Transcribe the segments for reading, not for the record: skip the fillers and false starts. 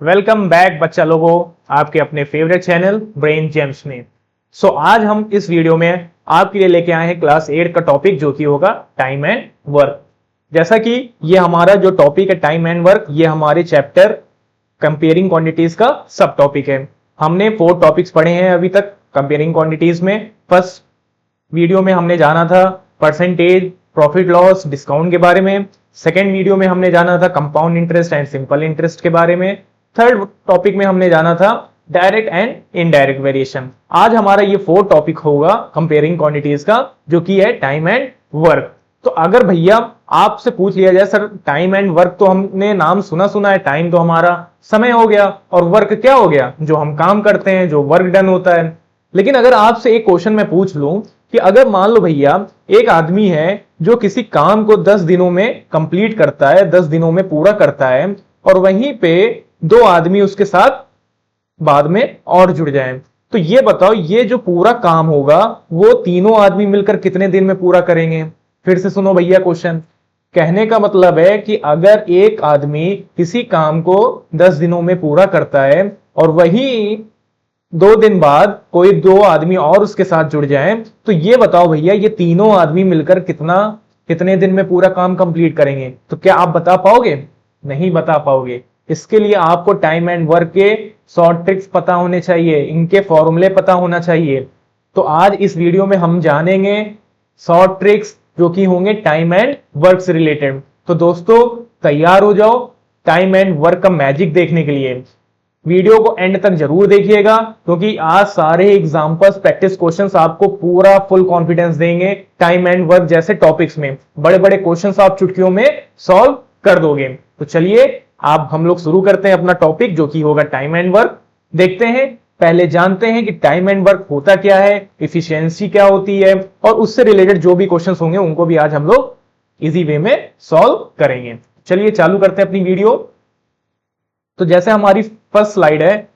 Welcome back बच्चा लोगों, आपके अपने फेवरेट चैनल ब्रेन जेम्स में। आज हम इस वीडियो में आपके लिए लेके आए हैं क्लास 8 का टॉपिक जो कि होगा टाइम एंड वर्क। जैसा कि ये हमारा जो टॉपिक है टाइम एंड वर्क, ये हमारे चैप्टर कंपेयरिंग क्वांटिटीज का सब टॉपिक है। हमने 4 टॉपिक्स पढ़े हैं अभी तक कंपेयरिंग क्वांटिटीज में। फर्स्ट वीडियो में हमने जाना था परसेंटेज, प्रॉफिट लॉस, डिस्काउंट के बारे में। सेकेंड वीडियो में हमने जाना था compound interest and simple interest के बारे में। थर्ड टॉपिक में हमने जाना था डायरेक्ट एंड इनडायरेक्ट वेरिएशन। आज हमारा ये 4 टॉपिक होगा कंपेयरिंग क्वांटिटीज का, जो कि है टाइम एंड वर्क। तो अगर भैया आपसे पूछ लिया जाए सर टाइम एंड वर्क तो हमने नाम सुना सुना है, टाइम तो हमारा समय हो गया और वर्क क्या हो गया, जो हम काम करते हैं, जो वर्क डन होता है। लेकिन अगर आपसे एक क्वेश्चन मैं पूछ लूं कि अगर मान लो भैया एक आदमी है जो किसी काम को 10 दिनों में कंप्लीट करता है, 10 दिनों में पूरा करता है, और वहीं पे 2 आदमी उसके साथ बाद में और जुड़ जाएं, तो ये बताओ ये जो पूरा काम होगा वो तीनों आदमी मिलकर कितने दिन में पूरा करेंगे। फिर से सुनो भैया क्वेश्चन। कहने का मतलब है कि अगर एक आदमी किसी काम को 10 दिनों में पूरा करता है और वही 2 दिन बाद कोई 2 आदमी और उसके साथ जुड़ जाएं, तो ये बताओ भैया ये तीनों आदमी मिलकर कितने दिन में पूरा काम कंप्लीट करेंगे। तो क्या आप बता पाओगे? नहीं बता पाओगे। इसके लिए आपको टाइम एंड वर्क के शॉर्ट ट्रिक्स पता होने चाहिए, इनके फॉर्मूले पता होना चाहिए। तो आज इस वीडियो में हम जानेंगे शॉर्ट ट्रिक्स जो कि होंगे टाइम एंड वर्क से रिलेटेड। तो दोस्तों तैयार हो जाओ टाइम एंड वर्क का मैजिक देखने के लिए। वीडियो को एंड तक जरूर देखिएगा, क्योंकि आज सारे एग्जांपल्स, प्रैक्टिस क्वेश्चंस आपको पूरा फुल कॉन्फिडेंस देंगे टाइम एंड वर्क जैसे टॉपिक्स में। बड़े बड़े क्वेश्चंस आप चुटकियों में सॉल्व कर दोगे। तो चलिए आप हम लोग शुरू करते हैं अपना टॉपिक जो कि होगा टाइम एंड वर्क। देखते हैं, पहले जानते हैं कि टाइम एंड वर्क होता क्या है, इफिशियंसी क्या होती है, और उससे रिलेटेड जो भी क्वेश्चंस होंगे उनको भी आज हम लोग इजी वे में सॉल्व करेंगे। चलिए चालू करते हैं अपनी वीडियो। तो जैसे हमारी फर्स्ट स्लाइड है,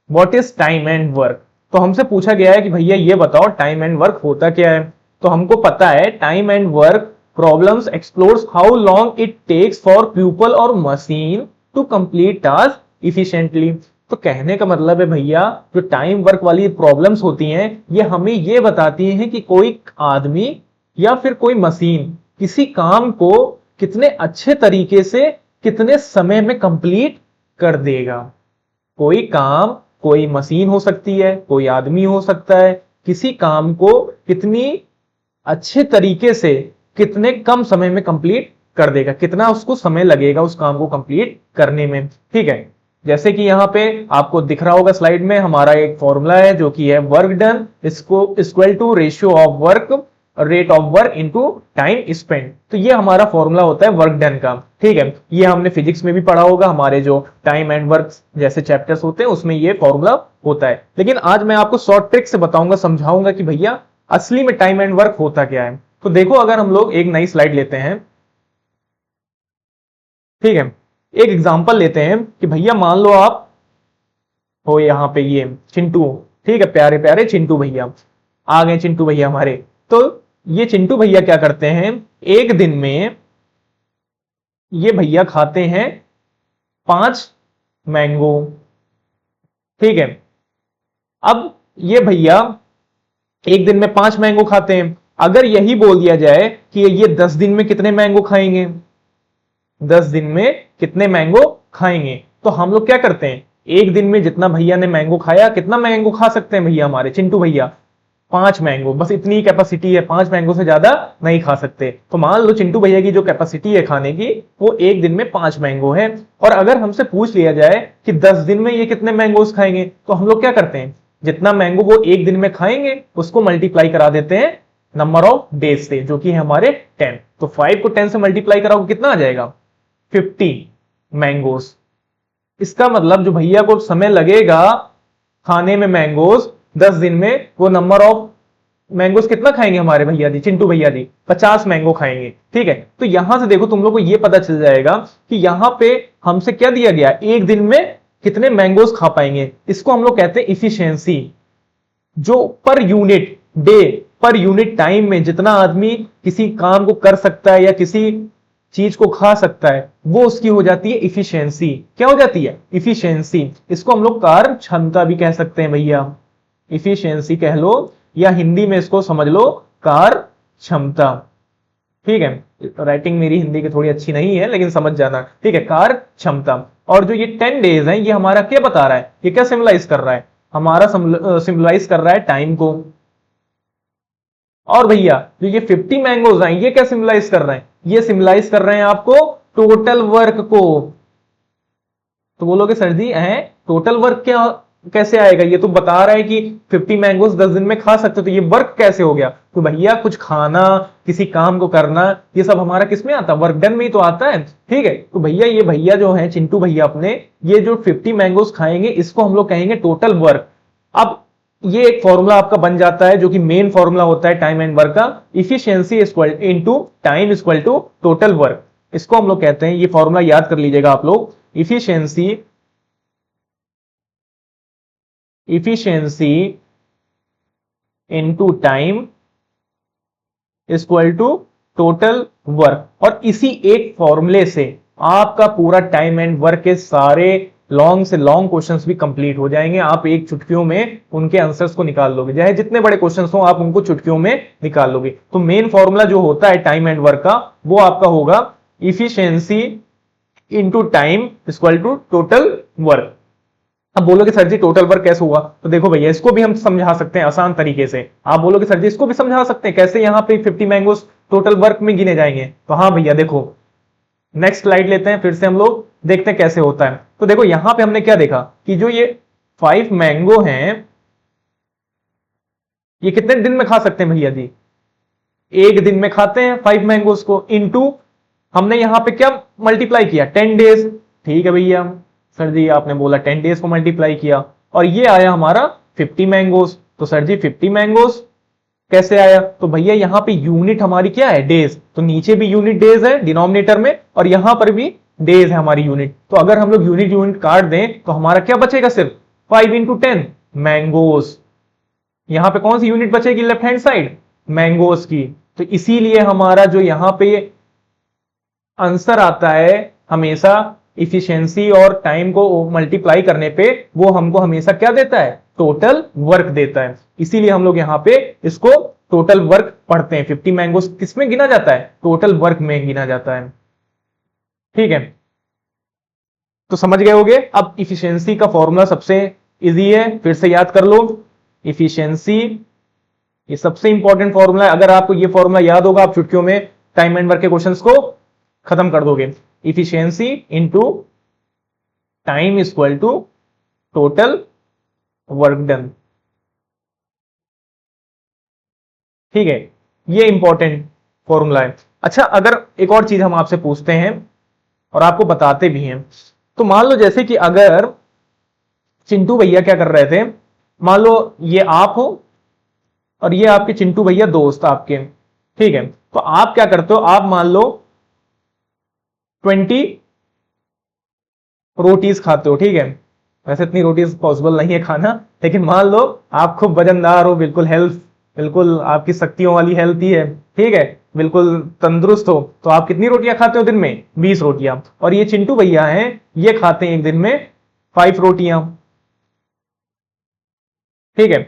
what is time and work. तो हमसे पूछा गया है कि भैया ये बताओ टाइम एंड वर्क होता क्या है। तो हमको पता है time and work problems explores how long it takes for people और machine to complete task efficiently. तो कहने का मतलब है भैया जो टाइम वर्क वाली प्रॉब्लम्स होती हैं ये हमें ये बताती हैं कि कोई आदमी या फिर कोई मशीन किसी काम को कितने अच्छे तरीके से कितने समय में कंप्लीट कर देगा। कोई काम, कोई मशीन हो सकती है, कोई आदमी हो सकता है, किसी काम को कितनी अच्छे तरीके से कितने कम समय में कंप्लीट कर देगा, कितना उसको समय लगेगा उस काम को कंप्लीट करने में। ठीक है, जैसे कि यहां पे आपको दिख रहा होगा स्लाइड में हमारा एक फॉर्मूला है जो कि है वर्क डन इसको equal to ratio of work rate of work into time spend. तो ये हमारा फॉर्मूला होता है वर्क डन का। ठीक है, ये हमने फिजिक्स में भी पढ़ा होगा, हमारे जो टाइम एंड वर्क जैसे चैप्टर्स होते हैं उसमें ये फॉर्मूला होता है। लेकिन आज मैं आपको शॉर्ट ट्रिक से बताऊंगा, समझाऊंगा कि भैया असली में टाइम एंड वर्क होता क्या है। तो देखो, अगर हम लोग एक नई स्लाइड लेते हैं, ठीक है, एक एग्जांपल लेते हैं कि भैया मान लो आप हो यहां पे ये चिंटू, ठीक है, प्यारे प्यारे चिंटू भैया आ गए। चिंटू भैया हमारे, तो ये चिंटू भैया क्या करते हैं, एक दिन में ये भैया खाते हैं 5 मैंगो। ठीक है, अब ये भैया एक दिन में 5 मैंगो खाते हैं। अगर यही बोल दिया जाए कि ये 10 दिन में कितने मैंगो खाएंगे, 10 दिन में कितने मैंगो खाएंगे, तो हम लोग क्या करते हैं, एक दिन में जितना भैया ने मैंगो खाया, कितना मैंगो खा सकते हैं भैया हमारे चिंटू भैया, 5 मैंगो, बस इतनी कैपेसिटी है, 5 मैंगो से ज्यादा नहीं खा सकते। तो मान लो चिंटू भैया की जो कैपेसिटी है खाने की वो एक दिन में 5 मैंगो है। और अगर हमसे पूछ लिया जाए कि 10 दिन में ये कितने मैंगोस खाएंगे, तो हम लोग क्या करते हैं, जितना मैंगो वो एक दिन में खाएंगे उसको मल्टीप्लाई करा देते हैं नंबर ऑफ डेज से, जो कि है हमारे 10। तो 5 को 10 से मल्टीप्लाई कराओगे कितना आ जाएगा, 50 मैंगोस। इसका मतलब जो भैया को समय लगेगा खाने में मैंगोस 10 दिन में, वो नंबर ऑफ मैंगोस कितना खाएंगे हमारे भैया जी, चिंटू भैया जी, 50 मैंगो खाएंगे। ठीक है, तो यहां से देखो तुम लोग को ये पता चल जाएगा कि यहां पे हमसे क्या दिया गया, एक दिन में कितने मैंगोस खा पाएंगे। इसको हम लोग कहते हैं इफिशियंसी, जो per unit day, per unit time में जितना आदमी किसी काम को कर सकता है या किसी चीज को खा सकता है, वो उसकी हो जाती है इफिशियंसी। क्या हो जाती है? इफिशियंसी। इसको हम लोग कार्य क्षमता भी कह सकते हैं भैया, इफिशियंसी कह लो, या हिंदी में इसको समझ लो कार्य क्षमता। ठीक है, राइटिंग मेरी हिंदी की थोड़ी अच्छी नहीं है लेकिन समझ जाना। ठीक है, कार्य क्षमता। और जो ये 10 डेज है, ये हमारा क्या बता रहा है? ये क्या सिंबलाइज कर रहा है? हमारा सिंबलाइज कर रहा है टाइम को। और भैया जो ये 50 मैंगोज हैं, ये क्या सिंबलाइज कर रहे हैं? ये सिंबलाइज कर रहे हैं आपको टोटल वर्क को। तो बोलोगे सर जी है टोटल वर्क क्या कैसे आएगा? ये तो बता रहा है कि 50 मैंगोज 10 दिन में खा सकते हो, तो ये वर्क कैसे हो गया? तो भैया कुछ खाना, किसी काम को करना, ये सब हमारा किस में आता है? वर्क डन में ही तो आता है। ठीक है, तो भैया ये भैया जो है चिंटू भैया अपने, ये जो 50 मैंगोज खाएंगे इसको हम लोग कहेंगे टोटल वर्क। अब ये एक फॉर्मूला आपका बन जाता है जो कि मेन फॉर्मूला होता है टाइम एंड वर्क का, efficiency into time equal to total work. इसको हम लोग कहते हैं, ये फॉर्मूला याद कर लीजिएगा आप लोग, efficiency into time equal to total work. और इसी एक फॉर्मूले से आपका पूरा टाइम एंड वर्क के सारे लॉन्ग से लॉन्ग क्वेश्चंस भी कंप्लीट हो जाएंगे। आप एक चुटकियों में उनके आंसर्स को निकाल लोगे, चाहे जितने बड़े क्वेश्चंस हो आप उनको चुटकियों में निकाल लोगे। तो मेन फॉर्मूला जो होता है टाइम एंड वर्क का, वो आपका होगा efficiency into time equal to total work. अब बोलोगे सर जी टोटल वर्क कैसे हुआ? तो देखो भैया इसको भी हम समझा सकते हैं आसान तरीके से। आप बोलोगे सर जी इसको भी समझा सकते हैं कैसे? यहां पे 50 मैंगोस टोटल वर्क में गिने जाएंगे। तो हाँ भैया देखो, नेक्स्ट स्लाइड लेते हैं, फिर से हम लोग देखते हैं कैसे होता है। तो देखो यहां पे हमने क्या देखा कि जो ये 5 मैंगो हैं, ये कितने दिन में खा सकते हैं भैया जी? एक दिन में खाते हैं 5 मैंगोस को, इनटू हमने यहां पे क्या मल्टीप्लाई किया? 10 डेज। ठीक है भैया, सर जी आपने बोला 10 डेज को मल्टीप्लाई किया और ये आया हमारा 50 मैंगोस। तो सर जी 50 मैंगोस कैसे आया? तो भैया यहां पे यूनिट हमारी क्या है? डेज। तो नीचे भी यूनिट डेज है डिनोमिनेटर में, और यहां पर भी डेज है हमारी यूनिट। तो अगर हम लोग यूनिट यूनिट काट दें तो हमारा क्या बचेगा? सिर्फ 5 इंटू 10 मैंगोस। यहां पे कौन सी यूनिट बचेगी लेफ्ट हैंड साइड? मैंगोस की। तो इसीलिए हमारा जो यहां पे आंसर आता है हमेशा इफिशियंसी और टाइम को मल्टीप्लाई करने पे, वो हमको हमेशा क्या देता है? टोटल वर्क देता है। इसीलिए हम लोग यहां पे इसको टोटल वर्क पढ़ते हैं। 50 मैंगोस किसमें गिना जाता है? टोटल वर्क में गिना जाता है। ठीक है, तो समझ गए होगे। अब इफिशियंसी का फॉर्मूला सबसे इजी है, फिर से याद कर लो। इफिशियंसी ये सबसे इंपॉर्टेंट फॉर्मूला है। अगर आपको ये फॉर्मूला याद होगा, आप चुटकियों में टाइम एंड वर्क के क्वेश्चंस को खत्म कर दोगे। Efficiency into time equal to total work done. ठीक है, ये इंपॉर्टेंट फॉर्मूला है। अच्छा, अगर एक और चीज हम आपसे पूछते हैं और आपको बताते भी हैं, तो मान लो जैसे कि अगर चिंटू भैया क्या कर रहे थे, मान लो ये आप हो और ये आपके चिंटू भैया दोस्त आपके। ठीक है, तो आप क्या करते हो? आप मान लो 20 रोटीज खाते हो। ठीक है, वैसे इतनी रोटीज पॉसिबल नहीं है खाना, लेकिन मान लो आप खूब वजनदार हो, बिल्कुल हेल्थ, बिल्कुल आपकी शक्तियों वाली हेल्थ ही है। ठीक है, बिल्कुल तंदुरुस्त हो, तो आप कितनी रोटियां खाते हो दिन में? 20 रोटियां। और ये चिंटू भैया हैं, ये खाते हैं एक दिन में 5 रोटियां। ठीक है,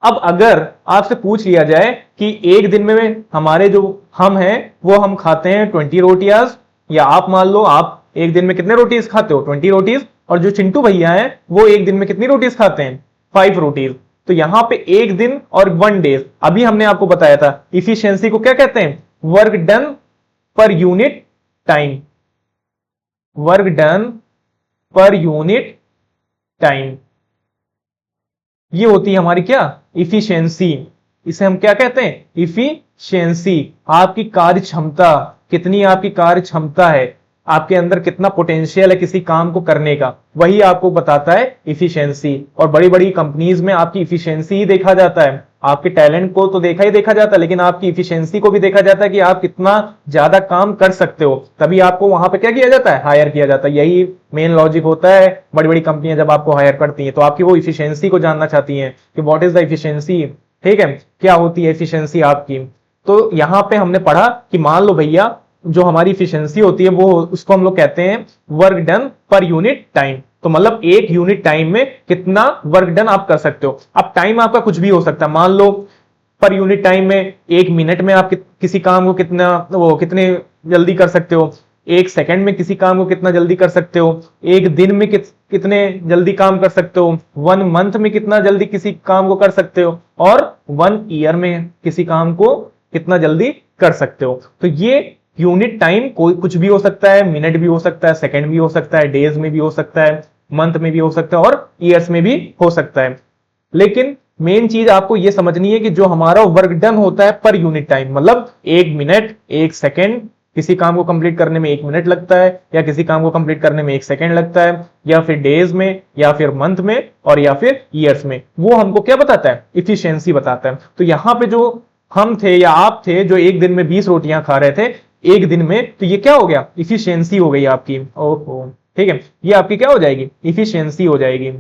अब अगर आपसे पूछ लिया जाए कि एक दिन में हमारे जो हम हैं वो हम खाते हैं 20 रोटियां, या आप मान लो आप एक दिन में कितने रोटीज खाते हो? 20 रोटीज। और जो चिंटू भैया हैं वो एक दिन में कितनी रोटीज खाते हैं? 5 रोटीज। तो यहां पे एक दिन और 1 डेज, अभी हमने आपको बताया था इफिशियंसी को क्या कहते हैं? Work done per unit time. Work done per unit time, ये होती है हमारी क्या? इफिशियंसी। इसे हम क्या कहते हैं? इफिशियंसी। आपकी कार्य क्षमता, कितनी आपकी कार्य क्षमता है, आपके अंदर कितना पोटेंशियल है किसी काम को करने का, वही आपको बताता है इफिशियंसी। और बड़ी बड़ी कंपनीज में आपकी इफिशियंसी ही देखा जाता है। आपके टैलेंट को तो देखा ही देखा जाता है, लेकिन आपकी इफिशियंसी को भी देखा जाता है कि आप कितना ज्यादा काम कर सकते हो, तभी आपको वहां पे क्या किया जाता है? हायर किया जाता है। यही मेन लॉजिक होता है। बड़ी बड़ी कंपनियां जब आपको हायर करती हैं तो आपकी वो इफिशियंसी को जानना चाहती हैं कि व्हाट इज द इफिशियंसी। ठीक है, क्या होती है इफिशियंसी आपकी। तो यहां पे हमने पढ़ा कि मान लो भैया जो हमारी इफिशियंसी होती है वो उसको हम लोग कहते हैं work done per unit time. तो मतलब एक यूनिट टाइम में कितना वर्क डन आप कर सकते हो। अब टाइम आपका कुछ भी हो सकता है, मान लो पर यूनिट टाइम में एक मिनट में आप किसी काम को कितने जल्दी कर सकते हो, एक सेकंड में किसी काम को कितना जल्दी कर सकते हो, एक दिन में कितने जल्दी काम कर सकते हो, 1 मंथ में कितना जल्दी किसी काम को कर सकते हो, और 1 ईयर में किसी काम को कितना जल्दी कर सकते हो। तो ये यूनिट टाइम कोई कुछ भी हो सकता है, मिनट भी हो सकता है, सेकंड भी हो सकता है, डेज में भी हो सकता है, मंथ में भी हो सकता है, और ईयर्स में भी हो सकता है। लेकिन मेन चीज आपको यह समझनी है कि जो हमारा वर्क डन होता है पर यूनिट टाइम, मतलब 1 मिनट 1 सेकंड, किसी काम को कंप्लीट करने में 1 मिनट लगता है, या किसी काम को कंप्लीट करने में 1 सेकंड लगता है, या फिर डेज में, या फिर मंथ में, और या फिर ईयर्स में, वो हमको क्या बताता है, इफिशियंसी बताता है। तो यहां पे जो हम थे या आप थे जो एक दिन में 20 रोटियां खा रहे थे एक दिन में, तो ये क्या हो गया, इफिशियंसी हो गई आपकी। ओहो, ठीक है, ये आपकी क्या हो जाएगी, इफिशियंसी हो जाएगी।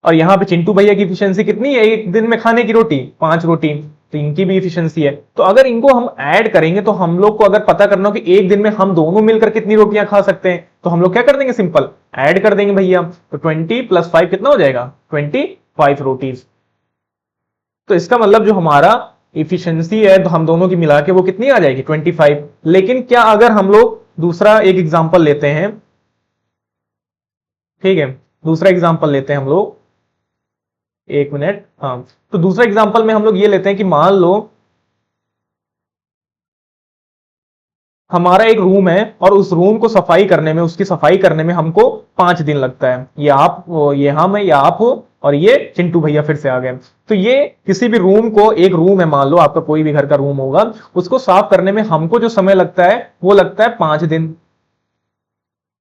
और यहां पे चिंटू भैया की इफिशियंसी कितनी है, एक दिन में खाने की रोटी 5 रोटी, तो इनकी भी इफिशियंसी है। तो अगर इनको हम ऐड करेंगे, तो हम लोग को अगर पता करना हो कि एक दिन में हम दोनों मिलकर कितनी रोटियां खा सकते हैं, तो हम लोग क्या कर देंगे, सिंपल ऐड कर देंगे भैया। तो 20 + 5 कितना हो जाएगा, 25 रोटीज। तो इसका मतलब जो हमारा इफिशियंसी है तो हम दोनों की मिला के वो कितनी आ जाएगी, 25। लेकिन क्या अगर हम लोग दूसरा एक एग्जांपल लेते हैं, ठीक है, दूसरा एग्जांपल लेते हैं हम लोग, 1 मिनट, हाँ, तो दूसरा एग्जांपल में हम लोग ये लेते हैं कि मान लो हमारा एक रूम है और उस रूम को सफाई करने में, उसकी सफाई करने में हमको 5 दिन लगता है। ये हम है, या आप हो, और ये चिंटू भैया फिर से आ गए। तो ये किसी भी रूम को, एक रूम है मान लो आपका, कोई भी घर का रूम होगा, उसको साफ करने में हमको जो समय लगता है वो लगता है 5 दिन,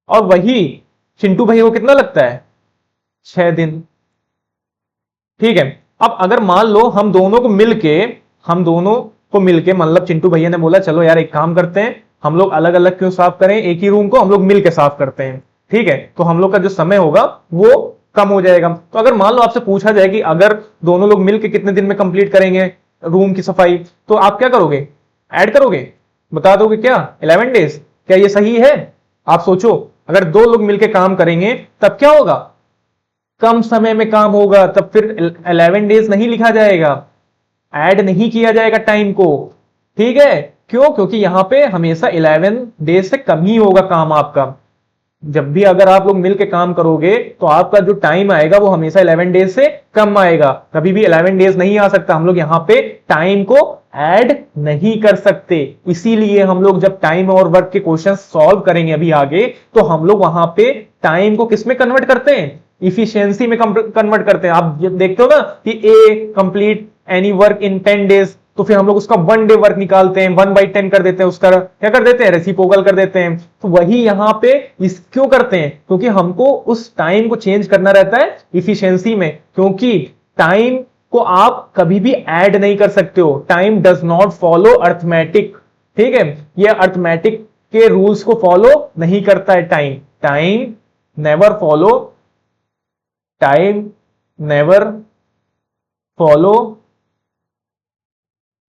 और वही चिंटू भैया को कितना लगता है, 6 दिन। ठीक है, अब अगर मान लो हम दोनों को मिलके मतलब चिंटू भैया ने बोला चलो यार एक काम करते हैं, हम लोग अलग अलग क्यों साफ करें, एक ही रूम को हम लोग मिलके साफ करते हैं। ठीक है, तो हम लोग का जो समय होगा वो कम हो जाएगा। तो अगर मान लो आपसे पूछा जाए कि अगर दोनों लोग मिलके कितने दिन में कंप्लीट करेंगे रूम की सफाई, तो आप क्या करोगे, ऐड करोगे, बता दोगे क्या, 11 डेज। क्या ये सही है, आप सोचो, अगर दो लोग मिलके काम करेंगे तब क्या होगा, कम समय में काम होगा, तब फिर 11 डेज नहीं लिखा जाएगा, ऐड नहीं किया जाएगा टाइम को। ठीक है, क्यों, क्योंकि यहां पे हमेशा 11 डेज से कम ही होगा काम आपका। जब भी अगर आप लोग मिलकर काम करोगे तो आपका जो टाइम आएगा वो हमेशा 11 डेज से कम आएगा, कभी भी 11 डेज नहीं आ सकता। हम लोग यहाँ पे टाइम को ऐड नहीं कर सकते, इसीलिए हम लोग जब टाइम और वर्क के क्वेश्चन सॉल्व करेंगे अभी आगे, तो हम लोग वहां पे टाइम को किस में कन्वर्ट करते हैं, इफिशियंसी में कन्वर्ट करते हैं। आप देखते हो ना कि A complete any work in 10 days, तो फिर हम लोग उसका 1 डे वर्क निकालते हैं, 1/10 कर देते हैं, उसका क्या कर देते हैं, रेसिप्रोकल कर देते हैं। तो वही यहां पे इस क्यों करते हैं, क्योंकि हमको उस टाइम को चेंज करना रहता है इफिशियंसी में, क्योंकि टाइम को आप कभी भी ऐड नहीं कर सकते हो, time does not follow arithmetic. ठीक है, ये अर्थमेटिक के रूल्स को फॉलो नहीं करता है time never follow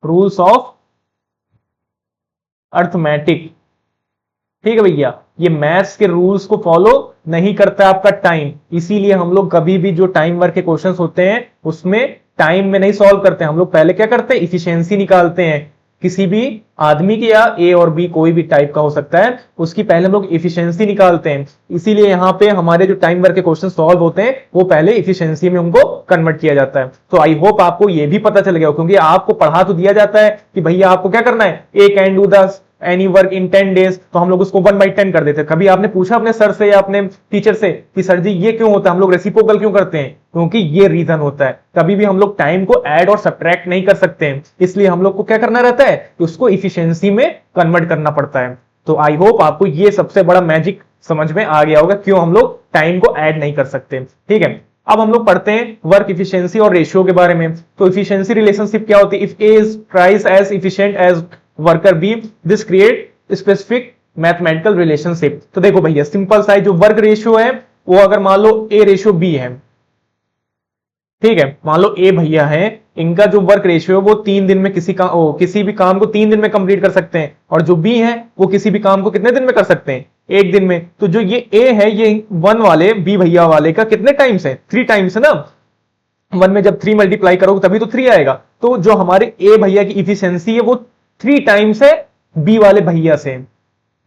rules of arithmetic. ठीक है भैया, ये मैथ्स के रूल्स को फॉलो नहीं करता है आपका टाइम, इसीलिए हम लोग कभी भी जो टाइम वर्क के क्वेश्चंस होते हैं उसमें टाइम में नहीं सॉल्व करते हैं। हम लोग पहले क्या करते हैं, इफिशियंसी निकालते हैं, किसी भी आदमी की, या ए और बी कोई भी टाइप का हो सकता है, उसकी पहले हम लोग इफिशियंसी निकालते हैं। इसीलिए यहाँ पे हमारे जो टाइम वर्क के क्वेश्चन सॉल्व होते हैं वो पहले इफिशियंसी में उनको कन्वर्ट किया जाता है। तो आई होप आपको ये भी पता चल गया हो, क्योंकि आपको पढ़ा तो दिया जाता है कि भैया आपको क्या करना है, ए कैन डू दस एनी वर्क इन 10 डेज, तो हम लोग उसको 1/10 कर देते हैं। कभी आपने पूछा अपने सर से या अपने टीचर से कि सर जी ये क्यों होता है, हम लोग रेसिप्रोकल क्यों करते हैं, क्योंकि ये रीजन होता है। कभी भी हम लोग टाइम को ऐड और सब्ट्रैक्ट नहीं कर सकते हैं, इसलिए हम लोग को क्या करना रहता है कि उसको इफिशियंसी में कन्वर्ट करना पड़ता है। तो आई होप आपको ये सबसे बड़ा मैजिक समझ में आ गया होगा, क्यों हम लोग टाइम को ऐड नहीं कर सकते। ठीक है, अब हम लोग पढ़ते हैं वर्क इफिशियंसी और रेशियो के बारे में। तो इफिशियंसी रिलेशनशिप क्या होती है, if A is twice as efficient as worker B, this create specific mathematical relationship. तो देखो भैया, सिंपल सा जो वर्क रेशियो है वो अगर मान लो ए रेशियो बी है, ठीक है, मान लो ए भैया है, इनका जो वर्क रेशियो है वो 3 दिन में किसी भी काम को 3 दिन में कंप्लीट कर सकते हैं, और जो बी है वो किसी भी काम को कितने दिन में कर सकते हैं, 1 दिन में। तो जो ये ए है ये 1 वाले बी भैया वाले का कितने टाइम्स है, 3 टाइम्स है ना। 1 में जब 3 मल्टीप्लाई करोगे तभी तो 3 आएगा। तो जो हमारे ए भैया की इफिशियंसी है वो 3 टाइम्स है बी वाले भैया से।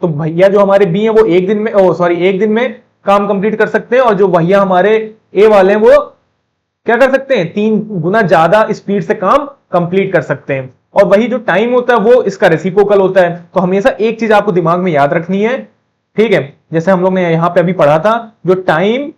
तो भैया जो हमारे बी है वो 1 दिन में, 1 दिन में काम कंप्लीट कर सकते हैं, और जो भैया हमारे ए वाले हैं वो क्या कर सकते हैं, 3 गुना ज्यादा स्पीड से काम कंप्लीट कर सकते हैं। और वही जो टाइम होता है वो इसका रेसिप्रोकल होता है। तो हमेशा एक चीज आपको दिमाग में याद रखनी है, ठीक है, जैसे हम लोग ने यहां पे अभी पढ़ा था, जो टाइम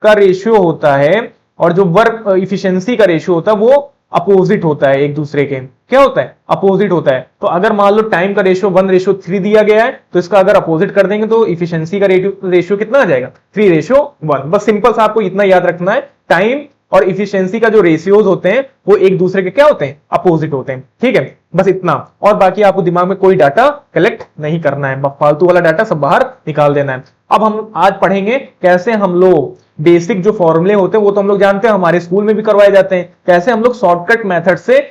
का रेशियो होता है और जो वर्क इफिशियंसी का रेशियो होता है वो अपोजिट होता है एक दूसरे के। क्या होता है, अपोजिट होता है। तो अगर मान लो टाइम का रेशियो 1:3 दिया गया है, तो इसका अगर अपोजिट कर देंगे तो इफिशियंसी का रेशियो कितना आ जाएगा, 3:1। बस सिंपल सा आपको इतना याद रखना है, टाइम और इफिशियंसी का जो रेशियोज होते हैं वो एक दूसरे के क्या होते हैं, अपोजिट होते हैं। ठीक है, बस इतना। और बाकी आपको दिमाग में कोई डाटा कलेक्ट नहीं करना है, फालतू वाला डाटा सब बाहर निकाल देना है। अब हम आज पढ़ेंगे कैसे हम लोग बेसिक जो फॉर्मूले होते हैं वो तो हम लोग जानते हैं, हमारे स्कूल में भी करवाए जाते हैं, कैसे हम लोग शॉर्टकट मेथड से,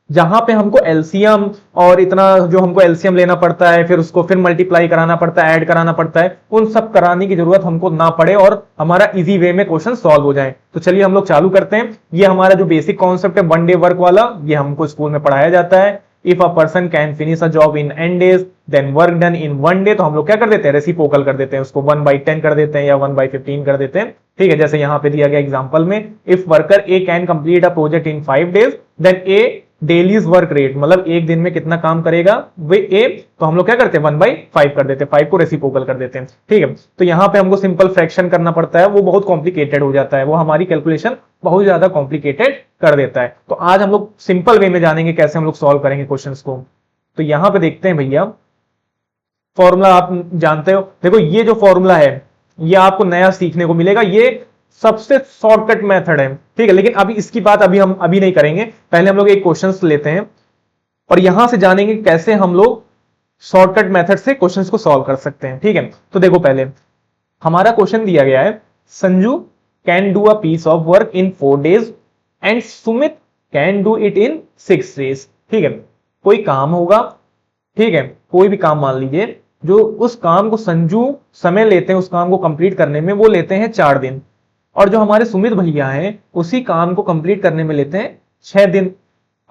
जहां पे हमको एलसीएम और इतना जो हमको एलसीएम लेना पड़ता है, फिर उसको फिर मल्टीप्लाई कराना पड़ता है, ऐड कराना पड़ता है, उन सब कराने की जरूरत हमको ना पड़े और हमारा इजी वे में क्वेश्चन सॉल्व हो जाए। तो चलिए हम लोग चालू करते हैं। ये हमारा जो बेसिक कॉन्सेप्ट है 1 डे वर्क वाला, ये हमको स्कूल में पढ़ाया जाता है। If a person can finish a job in n days then work done in 1 day, तो हम लोग क्या कर देते हैं, रेसिप्रोकल कर देते हैं, उसको 1/10 कर देते हैं या 1/15 कर देते हैं। ठीक है, जैसे यहां पे दिया गया एग्जांपल में, if worker A can complete a project in 5 days then A daily's work rate, मतलब एक दिन में कितना काम करेगा वे ए, तो हम लोग क्या करते हैं 1/5 कर देते हैं, 5 को रेसिप्रोकल कर देते हैं। ठीक है, तो यहां पे हमको सिंपल फ्रैक्शन करना पड़ता है, वो बहुत कॉम्प्लिकेटेड हो जाता है, वो हमारी कैलकुलेशन बहुत ज्यादा कॉम्प्लिकेटेड कर देता है। तो आज हम लोग सिंपल वे में जानेंगे कैसे हम लोग सॉल्व करेंगे क्वेश्चंस को। तो यहां पे देखते हैं भैया, फॉर्मूला आप जानते हो, देखो ये जो फॉर्मूला है ये आपको नया सीखने को मिलेगा, ये सबसे शॉर्टकट मेथड है। ठीक है, लेकिन अभी इसकी बात हम अभी नहीं करेंगे, पहले हम लोग एक क्वेश्चंस लेते हैं और यहां से जानेंगे कैसे हम लोग शॉर्टकट मेथड से क्वेश्चंस को सॉल्व कर सकते हैं। ठीक है, तो देखो पहले हमारा क्वेश्चन दिया गया है, Sanju can do a piece of work in 4 days and Sumit can do it in 6 days। ठीक है, कोई काम होगा, ठीक है, कोई भी काम मान लीजिए, जो उस काम को संजू समय लेते हैं उस काम को कंप्लीट करने में वो लेते हैं 4 दिन, और जो हमारे सुमित भैया हैं उसी काम को कंप्लीट करने में लेते हैं 6 दिन।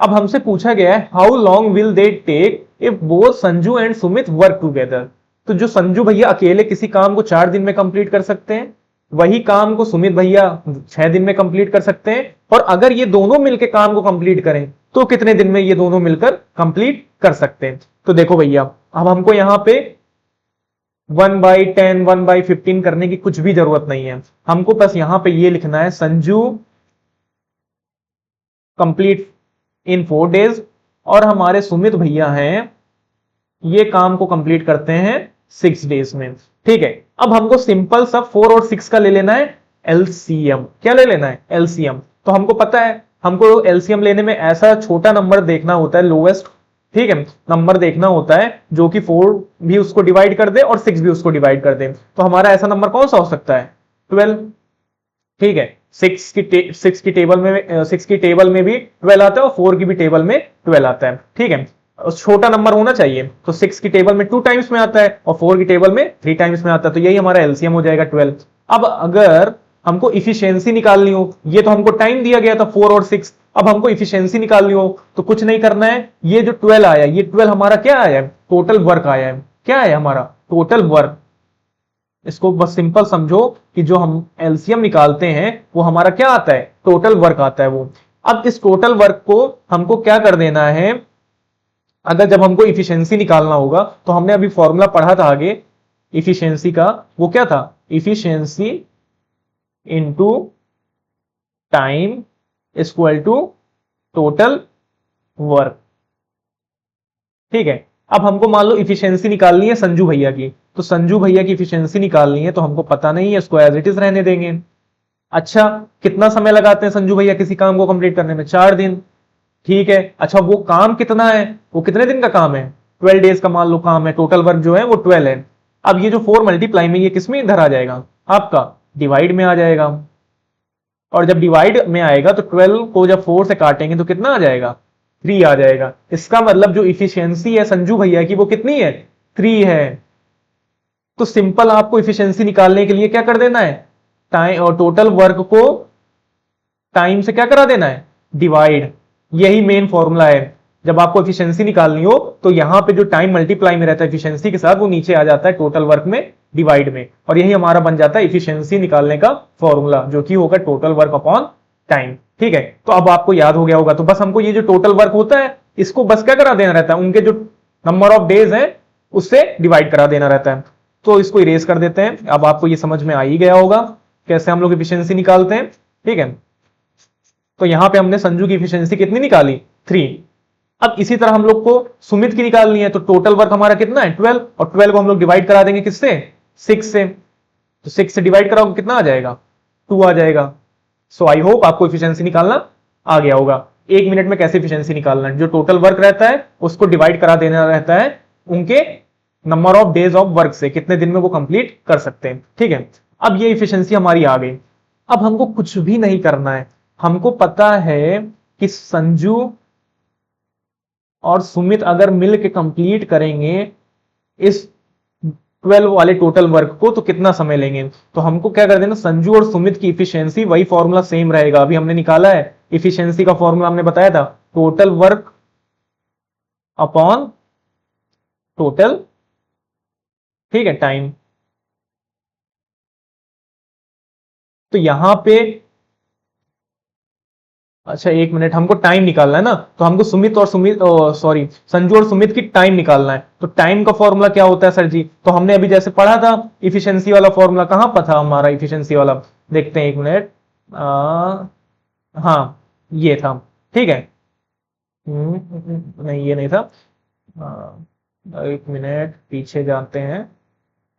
अब हमसे पूछा गया है how long will they take if both Sanju and Sumit work together. तो जो संजू भैया अकेले किसी काम को 4 दिन में कंप्लीट कर सकते हैं, वही काम को सुमित भैया 6 दिन में कंप्लीट कर सकते हैं, और अगर ये दोनों मिलकर काम को कंप्लीट करें तो कितने दिन में ये दोनों मिलकर कंप्लीट कर सकते हैं। तो देखो भैया, अब हमको यहां पे 1/10 1/15 करने की कुछ भी जरूरत नहीं है, हमको बस यहां पे ये लिखना है संजू कंप्लीट इन 4 days, और हमारे सुमित भैया हैं ये काम को कंप्लीट करते हैं 6 days में। ठीक है, अब हमको सिंपल सा 4 और 6 का ले लेना है एलसीएम। क्या ले लेना है, एलसीएम। तो हमको पता है, हमको एलसीएम लेने में ऐसा छोटा नंबर देखना होता है, लोएस्ट, ठीक है, नंबर देखना होता है जो कि 4 भी उसको डिवाइड कर दे और 6 भी उसको डिवाइड कर दे। तो हमारा ऐसा नंबर कौन सा हो सकता है, 12। ठीक है, 6 की टेबल में भी 12 आता है और 4 की भी टेबल में 12 आता है। ठीक है, छोटा नंबर होना चाहिए, तो 6 की टेबल में 2 टाइम्स में आता है और 4 की टेबल में 3 टाइम्स में आता है, तो यही हमारा एलसीएम हो जाएगा 12। अब अगर हमको इफिशियंसी निकालनी हो, ये तो हमको टाइम दिया गया था 4 और 6, अब हमको इफिशियंसी निकालनी हो तो कुछ नहीं करना है, ये जो 12 आया, ये 12 हमारा क्या आया है, टोटल वर्क आया है। क्या है हमारा, टोटल वर्क। इसको बस सिंपल समझो कि जो हम एलसीएम निकालते हैं वो हमारा क्या आता है, टोटल वर्क आता है वो। अब इस टोटल वर्क को हमको क्या कर देना है, अगर जब हमको इफिशियंसी निकालना होगा तो हमने अभी फॉर्मूला पढ़ा था आगे इफिशियंसी का, वो क्या था, efficiency into time equal to total work. ठीक है, अब हमको मान लो इफिशियंसी निकालनी है संजू भैया की, तो संजू भैया की इफिशियंसी निकालनी है, तो हमको पता नहीं है, इसको एज इट इज रहने देंगे। अच्छा, कितना समय लगाते हैं संजू भैया किसी काम को कंप्लीट करने में, 4 दिन। ठीक है, अच्छा वो काम कितना है, वो कितने दिन का काम है, 12 days का मान लो काम है, टोटल वर्क जो है वो 12 है। अब ये जो 4 मल्टीप्लाई में ये किस में इधर आ जाएगा, आपका डिवाइड में आ जाएगा। और जब डिवाइड में आएगा तो 12 को जब 4 से काटेंगे तो कितना आ जाएगा, 3 आ जाएगा। इसका मतलब जो इफिशियंसी है संजू भैया की वो कितनी है, 3 है। तो सिंपल आपको इफिशियंसी निकालने के लिए क्या कर देना है, टाइम और टोटल वर्क को टाइम से क्या करा देना है, डिवाइड। यही मेन फॉर्मूला है। जब आपको एफिशिएंसी निकालनी हो तो यहां पे जो टाइम मल्टीप्लाई में रहता है एफिशिएंसी के साथ, वो नीचे आ जाता है टोटल वर्क में डिवाइड में, और यही हमारा बन जाता है एफिशिएंसी निकालने का फॉर्मूला, जो कि होगा टोटल वर्क अपॉन टाइम। ठीक है, तो अब आपको याद हो गया होगा। तो बस हमको ये जो टोटल वर्क होता है इसको बस क्या करा देना रहता है, उनके जो नंबर ऑफ डेज है उससे डिवाइड करा देना रहता है। तो इसको इरेज कर देते हैं। अब आपको ये समझ में आ ही गया होगा कैसे हम लोग एफिशिएंसी निकालते हैं। ठीक है, तो यहां पे हमने संजू की एफिशिएंसी कितनी निकाली, 3। अब इसी तरह हम लोग को सुमित की निकालनी है। तो टोटल वर्क हमारा कितना है, 12, और 12 को हम लोग डिवाइड करा देंगे किससे, 6 से। तो 6 से डिवाइड कराओगे कितना आ जाएगा, 2 आ जाएगा। सो आई होप आपको एफिशिएंसी निकालना आ गया होगा। 1 मिनट में कैसे एफिशिएंसी निकालना है, जो टोटल वर्क रहता है उसको डिवाइड करा देना रहता है उनके number of days of work से, कितने दिन में वो कंप्लीट कर सकते हैं। ठीक है, अब ये एफिशिएंसी हमारी आ गई। अब हमको कुछ भी नहीं करना है। हमको पता है कि संजू और सुमित अगर मिल के कंप्लीट करेंगे इस 12 वाले टोटल वर्क को तो कितना समय लेंगे। तो हमको क्या कर देना, संजू और सुमित की इफिशियंसी, वही फॉर्मूला सेम रहेगा अभी हमने निकाला है। इफिशियंसी का फॉर्मूला हमने बताया था, टोटल वर्क अपॉन टोटल, ठीक है, टाइम। तो यहां पे अच्छा 1 मिनट, हमको टाइम निकालना है ना, तो हमको संजू और सुमित की टाइम निकालना है। तो टाइम का फॉर्मूला क्या होता है सर जी, तो हमने अभी जैसे पढ़ा था इफिशियंसी वाला फॉर्मूला, कहां पर था हमारा इफिशियंसी वाला, देखते हैं 1 मिनट। हाँ ये था, ठीक है। नहीं ये नहीं था। 1 मिनट पीछे जाते हैं,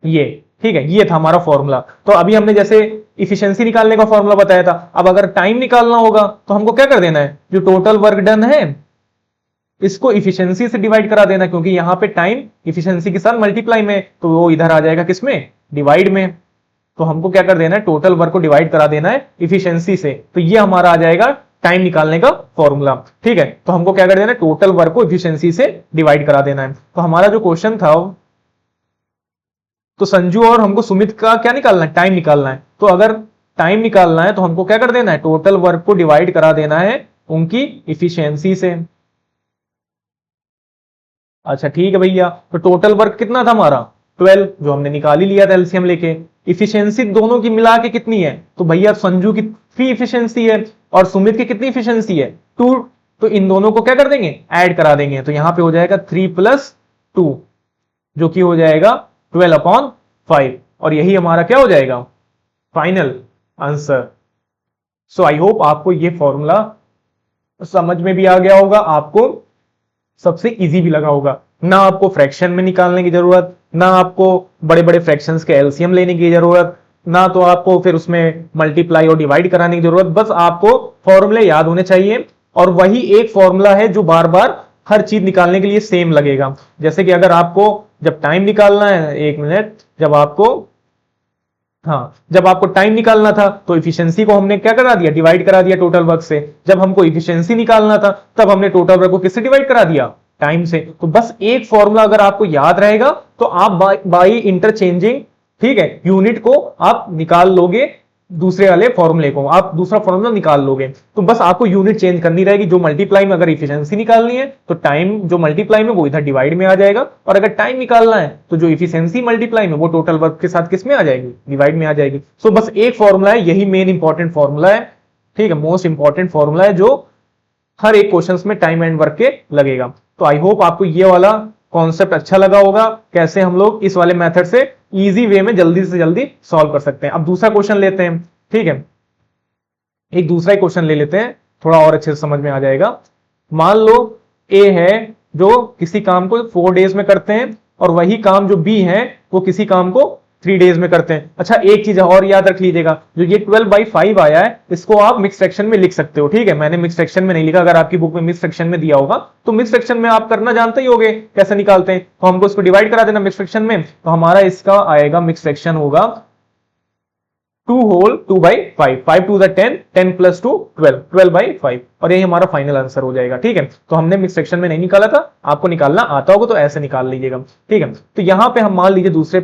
ये ठीक है, ये था हमारा फॉर्मूला। तो अभी हमने जैसे इफिशियंसी निकालने का फॉर्मूला बताया था, अब अगर टाइम निकालना होगा तो हमको क्या कर देना है, जो टोटल वर्क डन है इसको इफिशियंसी से डिवाइड करा देना, क्योंकि यहां पे टाइम इफिशियंसी के साथ मल्टीप्लाई में, तो वो इधर आ जाएगा किसमें, डिवाइड में। तो हमको क्या कर देना है, टोटल वर्क को डिवाइड करा देना है इफिशियंसी से। तो ये हमारा आ जाएगा टाइम निकालने का फॉर्मूला। ठीक है, तो हमको क्या कर देना है, टोटल वर्क को इफिशियंसी से डिवाइड करा देना है। तो हमारा जो क्वेश्चन था, तो संजू और हमको सुमित का क्या निकालना है, टाइम निकालना है। तो अगर टाइम निकालना है तो हमको क्या कर देना है, टोटल वर्क को डिवाइड करा देना है उनकी इफिशियंसी से। अच्छा ठीक है भैया, तो टोटल वर्क कितना था हमारा, 12, जो हमने निकाल ही लिया था एलसीएम लेके। इफिशियंसी दोनों की मिला के कितनी है, तो भैया संजू की 3 इफिशियंसी है और सुमित की कितनी इफिशियंसी है, 2। तो इन दोनों को क्या कर देंगे, ऐड करा देंगे। तो यहां पे हो जाएगा 3 + 2, जो कि हो जाएगा 12/5, और यही हमारा क्या हो जाएगा, final answer. So I hope आपको ये फॉर्मूला समझ में भी आ गया होगा, आपको सबसे इजी भी लगा होगा। ना आपको फ्रैक्शन में निकालने की जरूरत, ना आपको बड़े बड़े फ्रैक्शंस के एलसीएम लेने की जरूरत, ना तो आपको फिर उसमें मल्टीप्लाई और डिवाइड कराने की जरूरत। बस आपको फॉर्मूले याद होने चाहिए, और वही एक फॉर्मूला है जो बार बार हर चीज निकालने के लिए सेम लगेगा। जैसे कि अगर आपको जब टाइम निकालना है, 1 मिनट, जब आपको टाइम निकालना था तो इफिशियंसी को हमने क्या करा दिया, डिवाइड करा दिया टोटल वर्क से। जब हमको इफिशियंसी निकालना था तब हमने टोटल वर्क को किससे डिवाइड करा दिया, टाइम से। तो बस एक फॉर्मूला अगर आपको याद रहेगा तो आप बाई इंटरचेंजिंग, ठीक है, यूनिट को आप निकाल लोगे, दूसरे वाले फॉर्मूले को आप दूसरा फॉर्मूला निकाल लोगे। तो बस आपको यूनिट चेंज करनी रहेगी। जो मल्टीप्लाई में अगर इफिशियंसी निकालनी है तो टाइम जो मल्टीप्लाई में वो इधर डिवाइड में आ जाएगा, और अगर टाइम निकालना है तो जो इफिशियंसी मल्टीप्लाई में वो टोटल वर्क के साथ किस में आ जाएगी, डिवाइड में आ जाएगी। सो बस एक फॉर्मूला है, यही मेन इंपॉर्टेंट फॉर्मूला है, ठीक है, मोस्ट इंपॉर्टेंट फॉर्मूला है जो हर एक क्वेश्चन में टाइम एंड वर्क के लगेगा। तो आई होप आपको ये वाला कॉन्सेप्ट अच्छा लगा होगा, कैसे हम लोग इस वाले मेथड से इजी वे में जल्दी से जल्दी सॉल्व कर सकते हैं। अब दूसरा क्वेश्चन लेते हैं, ठीक है, एक दूसरा ही क्वेश्चन ले लेते हैं, थोड़ा और अच्छे से समझ में आ जाएगा। मान लो ए है जो किसी काम को 4 डेज में करते हैं, और वही काम जो बी है वो किसी काम को 3 डेज में करते हैं। अच्छा एक चीज और याद रख लीजिएगा, जो ये 12/5 आया है इसको आप मिक्स फ्रैक्शन में लिख सकते हो, ठीक है। मैंने मिक्स फ्रैक्शन में नहीं लिखा, अगर आपकी बुक में मिक्स फ्रैक्शन में दिया होगा तो मिक्स फ्रैक्शन में आप करना जानते ही होगे कैसे निकालते हैं। तो हमको इसको डिवाइड करा देना मिक्स फ्रैक्शन में, तो हमारा इसका आएगा मिक्स फ्रैक्शन होगा 2 होल 2/5, 5 टू द 10, 10 प्लस 2 12, 12/5, और यही हमारा फाइनल आंसर हो जाएगा। ठीक है, तो हमने मिक्स सेक्शन में नहीं निकाला था, आपको निकालना आता होगा तो ऐसे निकाल लीजिएगा। ठीक है, तो यहां पे हम मान लीजिए दूसरे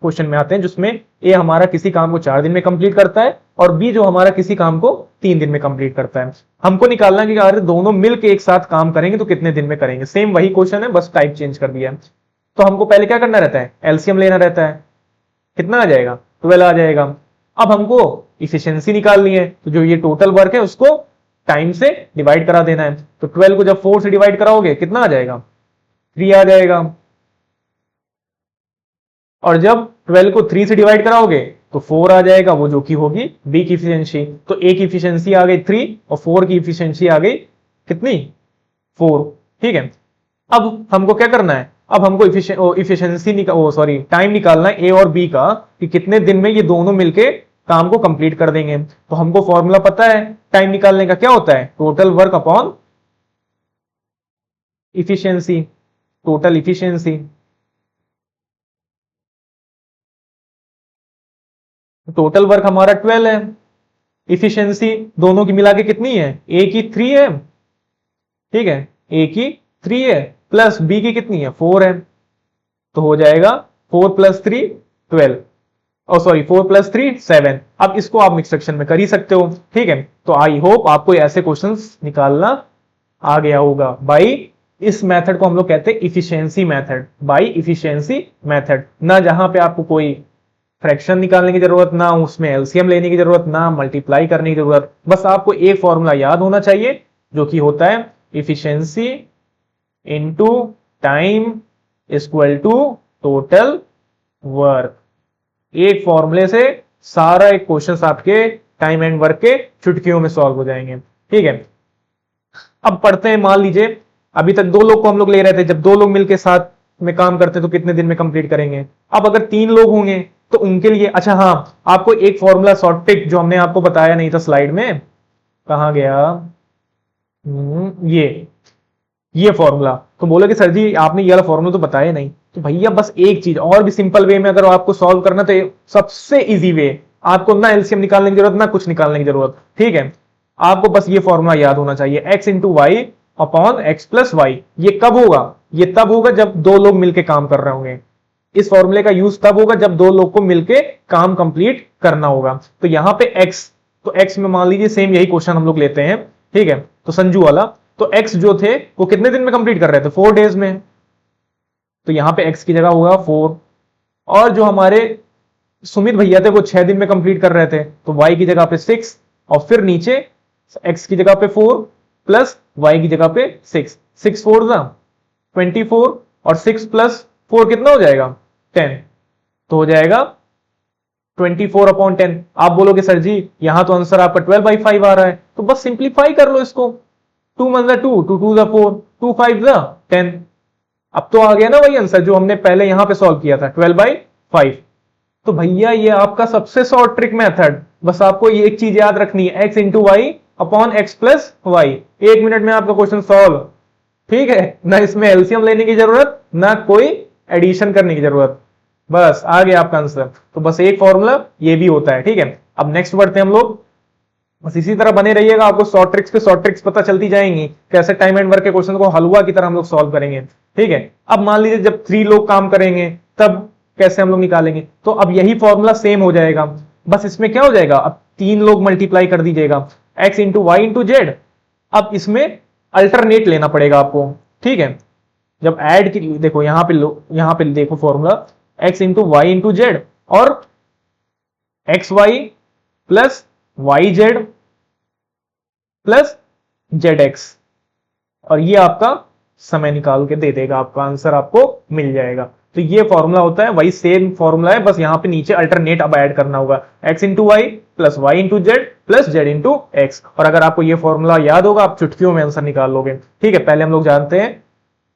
क्वेश्चन में आते हैं, जिसमें ए हमारा किसी काम को 4 दिन में कंप्लीट करता है और बी जो हमारा किसी काम को 3 दिन में कंप्लीट करता है। हमको निकालना है कि अगर दोनों मिलकर एक साथ काम करेंगे तो कितने दिन में करेंगे। सेम वही क्वेश्चन है, बस टाइप चेंज कर दिया है। तो हमको पहले क्या करना रहता है, एलसीएम लेना रहता है। कितना आ जाएगा, 12 आ जाएगा। अब हमको इफिशियंसी निकालनी है, तो जो ये टोटल वर्क है उसको टाइम से डिवाइड करा देना है। तो 12 को जब 4 से डिवाइड कराओगे कितना आ जाएगा, 3 आ जाएगा। और जब 12 को 3 से डिवाइड कराओगे तो 4 आ जाएगा, वो जो कि होगी बी की इफिशियंसी। तो ए की इफिशियंसी आ गई 3 और 4 की इफिशियंसी आ गई कितनी, 4। ठीक है, अब हमको क्या करना है, अब हमको इफिशियंसी टाइम निकालना है ए और बी का, कि कितने दिन में ये दोनों मिलके काम को कंप्लीट कर देंगे। तो हमको फॉर्मूला पता है टाइम निकालने का, क्या होता है, total work upon efficiency, total efficiency. Total work हमारा 12 है, इफिशियंसी दोनों की मिला के कितनी है, ए की 3 है। ठीक है, ए की 3 है प्लस बी की कितनी है, 4 है। तो हो जाएगा 4 + 3 12, और सॉरी 4 + 3 7। अब इसको आप मिक्स सेक्शन में कर ही सकते हो। ठीक है, तो आई होप आपको ऐसे क्वेश्चंस निकालना आ गया होगा बाई इस मेथड को हम लोग कहते हैं efficiency method, by efficiency method. ना जहां पे आपको कोई फ्रैक्शन निकालने की जरूरत, ना उसमें एलसीएम लेने की जरूरत, ना मल्टीप्लाई करने की जरूरत, बस आपको एक फॉर्मूला याद होना चाहिए जो कि होता है efficiency into time equal to total work. एक फॉर्मूले से सारा एक क्वेश्चन आपके टाइम एंड वर्क के चुटकियों में सॉल्व हो जाएंगे। ठीक है, अब पढ़ते हैं। मान लीजिए अभी तक 2 लोग को हम लोग ले रहे थे, जब 2 लोग मिलकर साथ में काम करते हैं तो कितने दिन में कंप्लीट करेंगे। अब अगर 3 लोग होंगे तो उनके लिए, अच्छा हाँ, आपको एक फॉर्मूला शॉर्ट ट्रिक जो हमने आपको बताया नहीं था स्लाइड में, कहां गया, ये फॉर्मूला। तो बोले कि सर जी आपने ये वाला फॉर्मूला तो बताया नहीं। तो भैया बस एक चीज और भी सिंपल वे में अगर आपको सॉल्व करना, तो सबसे इजी वे, आपको ना एलसीएम निकालने की जरूरत, ना कुछ निकालने की जरूरत। ठीक है, आपको बस ये फॉर्मूला याद होना चाहिए, x into Y upon X plus Y. ये कब होगा, ये तब होगा जब 2 लोग मिलकर काम कर रहे होंगे। इस फॉर्मूले का यूज तब होगा जब 2 लोग को मिलकर काम कंप्लीट करना होगा। तो यहां पे x, तो x में मान लीजिए सेम यही क्वेश्चन हम लोग लेते हैं। ठीक है, तो संजू वाला, तो x जो थे वो कितने दिन में कंप्लीट कर रहे थे, 4 डेज में। तो यहां पे x की जगह होगा 4, और जो हमारे सुमित भैया थे वो 6 दिन में कंप्लीट कर रहे थे, तो y की जगह पे 6, और फिर नीचे x की जगह पे 4 प्लस y की जगह पे 6, 6 4 24, और 6 + 4 कितना हो जाएगा, 10। तो हो जाएगा 24/10। आप बोलोगे सर जी यहां तो आंसर आपका 12/5 आ रहा है, तो बस सिंप्लीफाई कर लो इसको, 2 × 2, 2 × 4, 2 5 10। अब तो आ गया ना वही आंसर जो हमने पहले यहां पे सॉल्व किया था, 12/5। तो भैया ये आपका सबसे शॉर्ट ट्रिक मेथड, बस आपको ये एक चीज याद रखनी है, x into Y upon X plus Y. 1 minute में आपका क्वेश्चन सॉल्व। ठीक है, ना इसमें एलसीएम लेने की जरूरत, ना कोई एडिशन करने की जरूरत, बस आ गया आपका आंसर। तो बस एक फॉर्मूला ये भी होता है। ठीक है, अब नेक्स्ट बढ़ते हैं हम लोग। बस इसी तरह बने रहिएगा, आपको शॉर्ट ट्रिक्स पे शॉर्ट ट्रिक्स पता चलती जाएंगी, कैसे टाइम एंड वर्क के क्वेश्चन को हलवा की तरह हम लोग सॉल्व करेंगे। ठीक है, अब मान लीजिए जब 3 लोग काम करेंगे तब कैसे हम लोग निकालेंगे। तो अब यही फॉर्मूला सेम हो जाएगा, बस इसमें क्या हो जाएगा, अब 3 लोग मल्टीप्लाई कर दीजिएगा, x into Y into Z. अब इसमें अल्टरनेट लेना पड़ेगा आपको। ठीक है, जब ऐड की, देखो यहां पे देखो formula, x into Y into Z और X Y plus Y Z plus Z X, और ये आपका समय निकाल के दे देगा, आपका आंसर आपको मिल जाएगा। तो ये फॉर्मूला होता है, वही सेम फॉर्मूला है, बस यहां पे नीचे अल्टरनेट अब ऐड करना होगा, x into Y plus Y into Z plus Z into X. और अगर आपको ये फॉर्मूला याद होगा आप चुटकियों में आंसर निकाल लोगे। ठीक है, पहले हम लोग जानते हैं,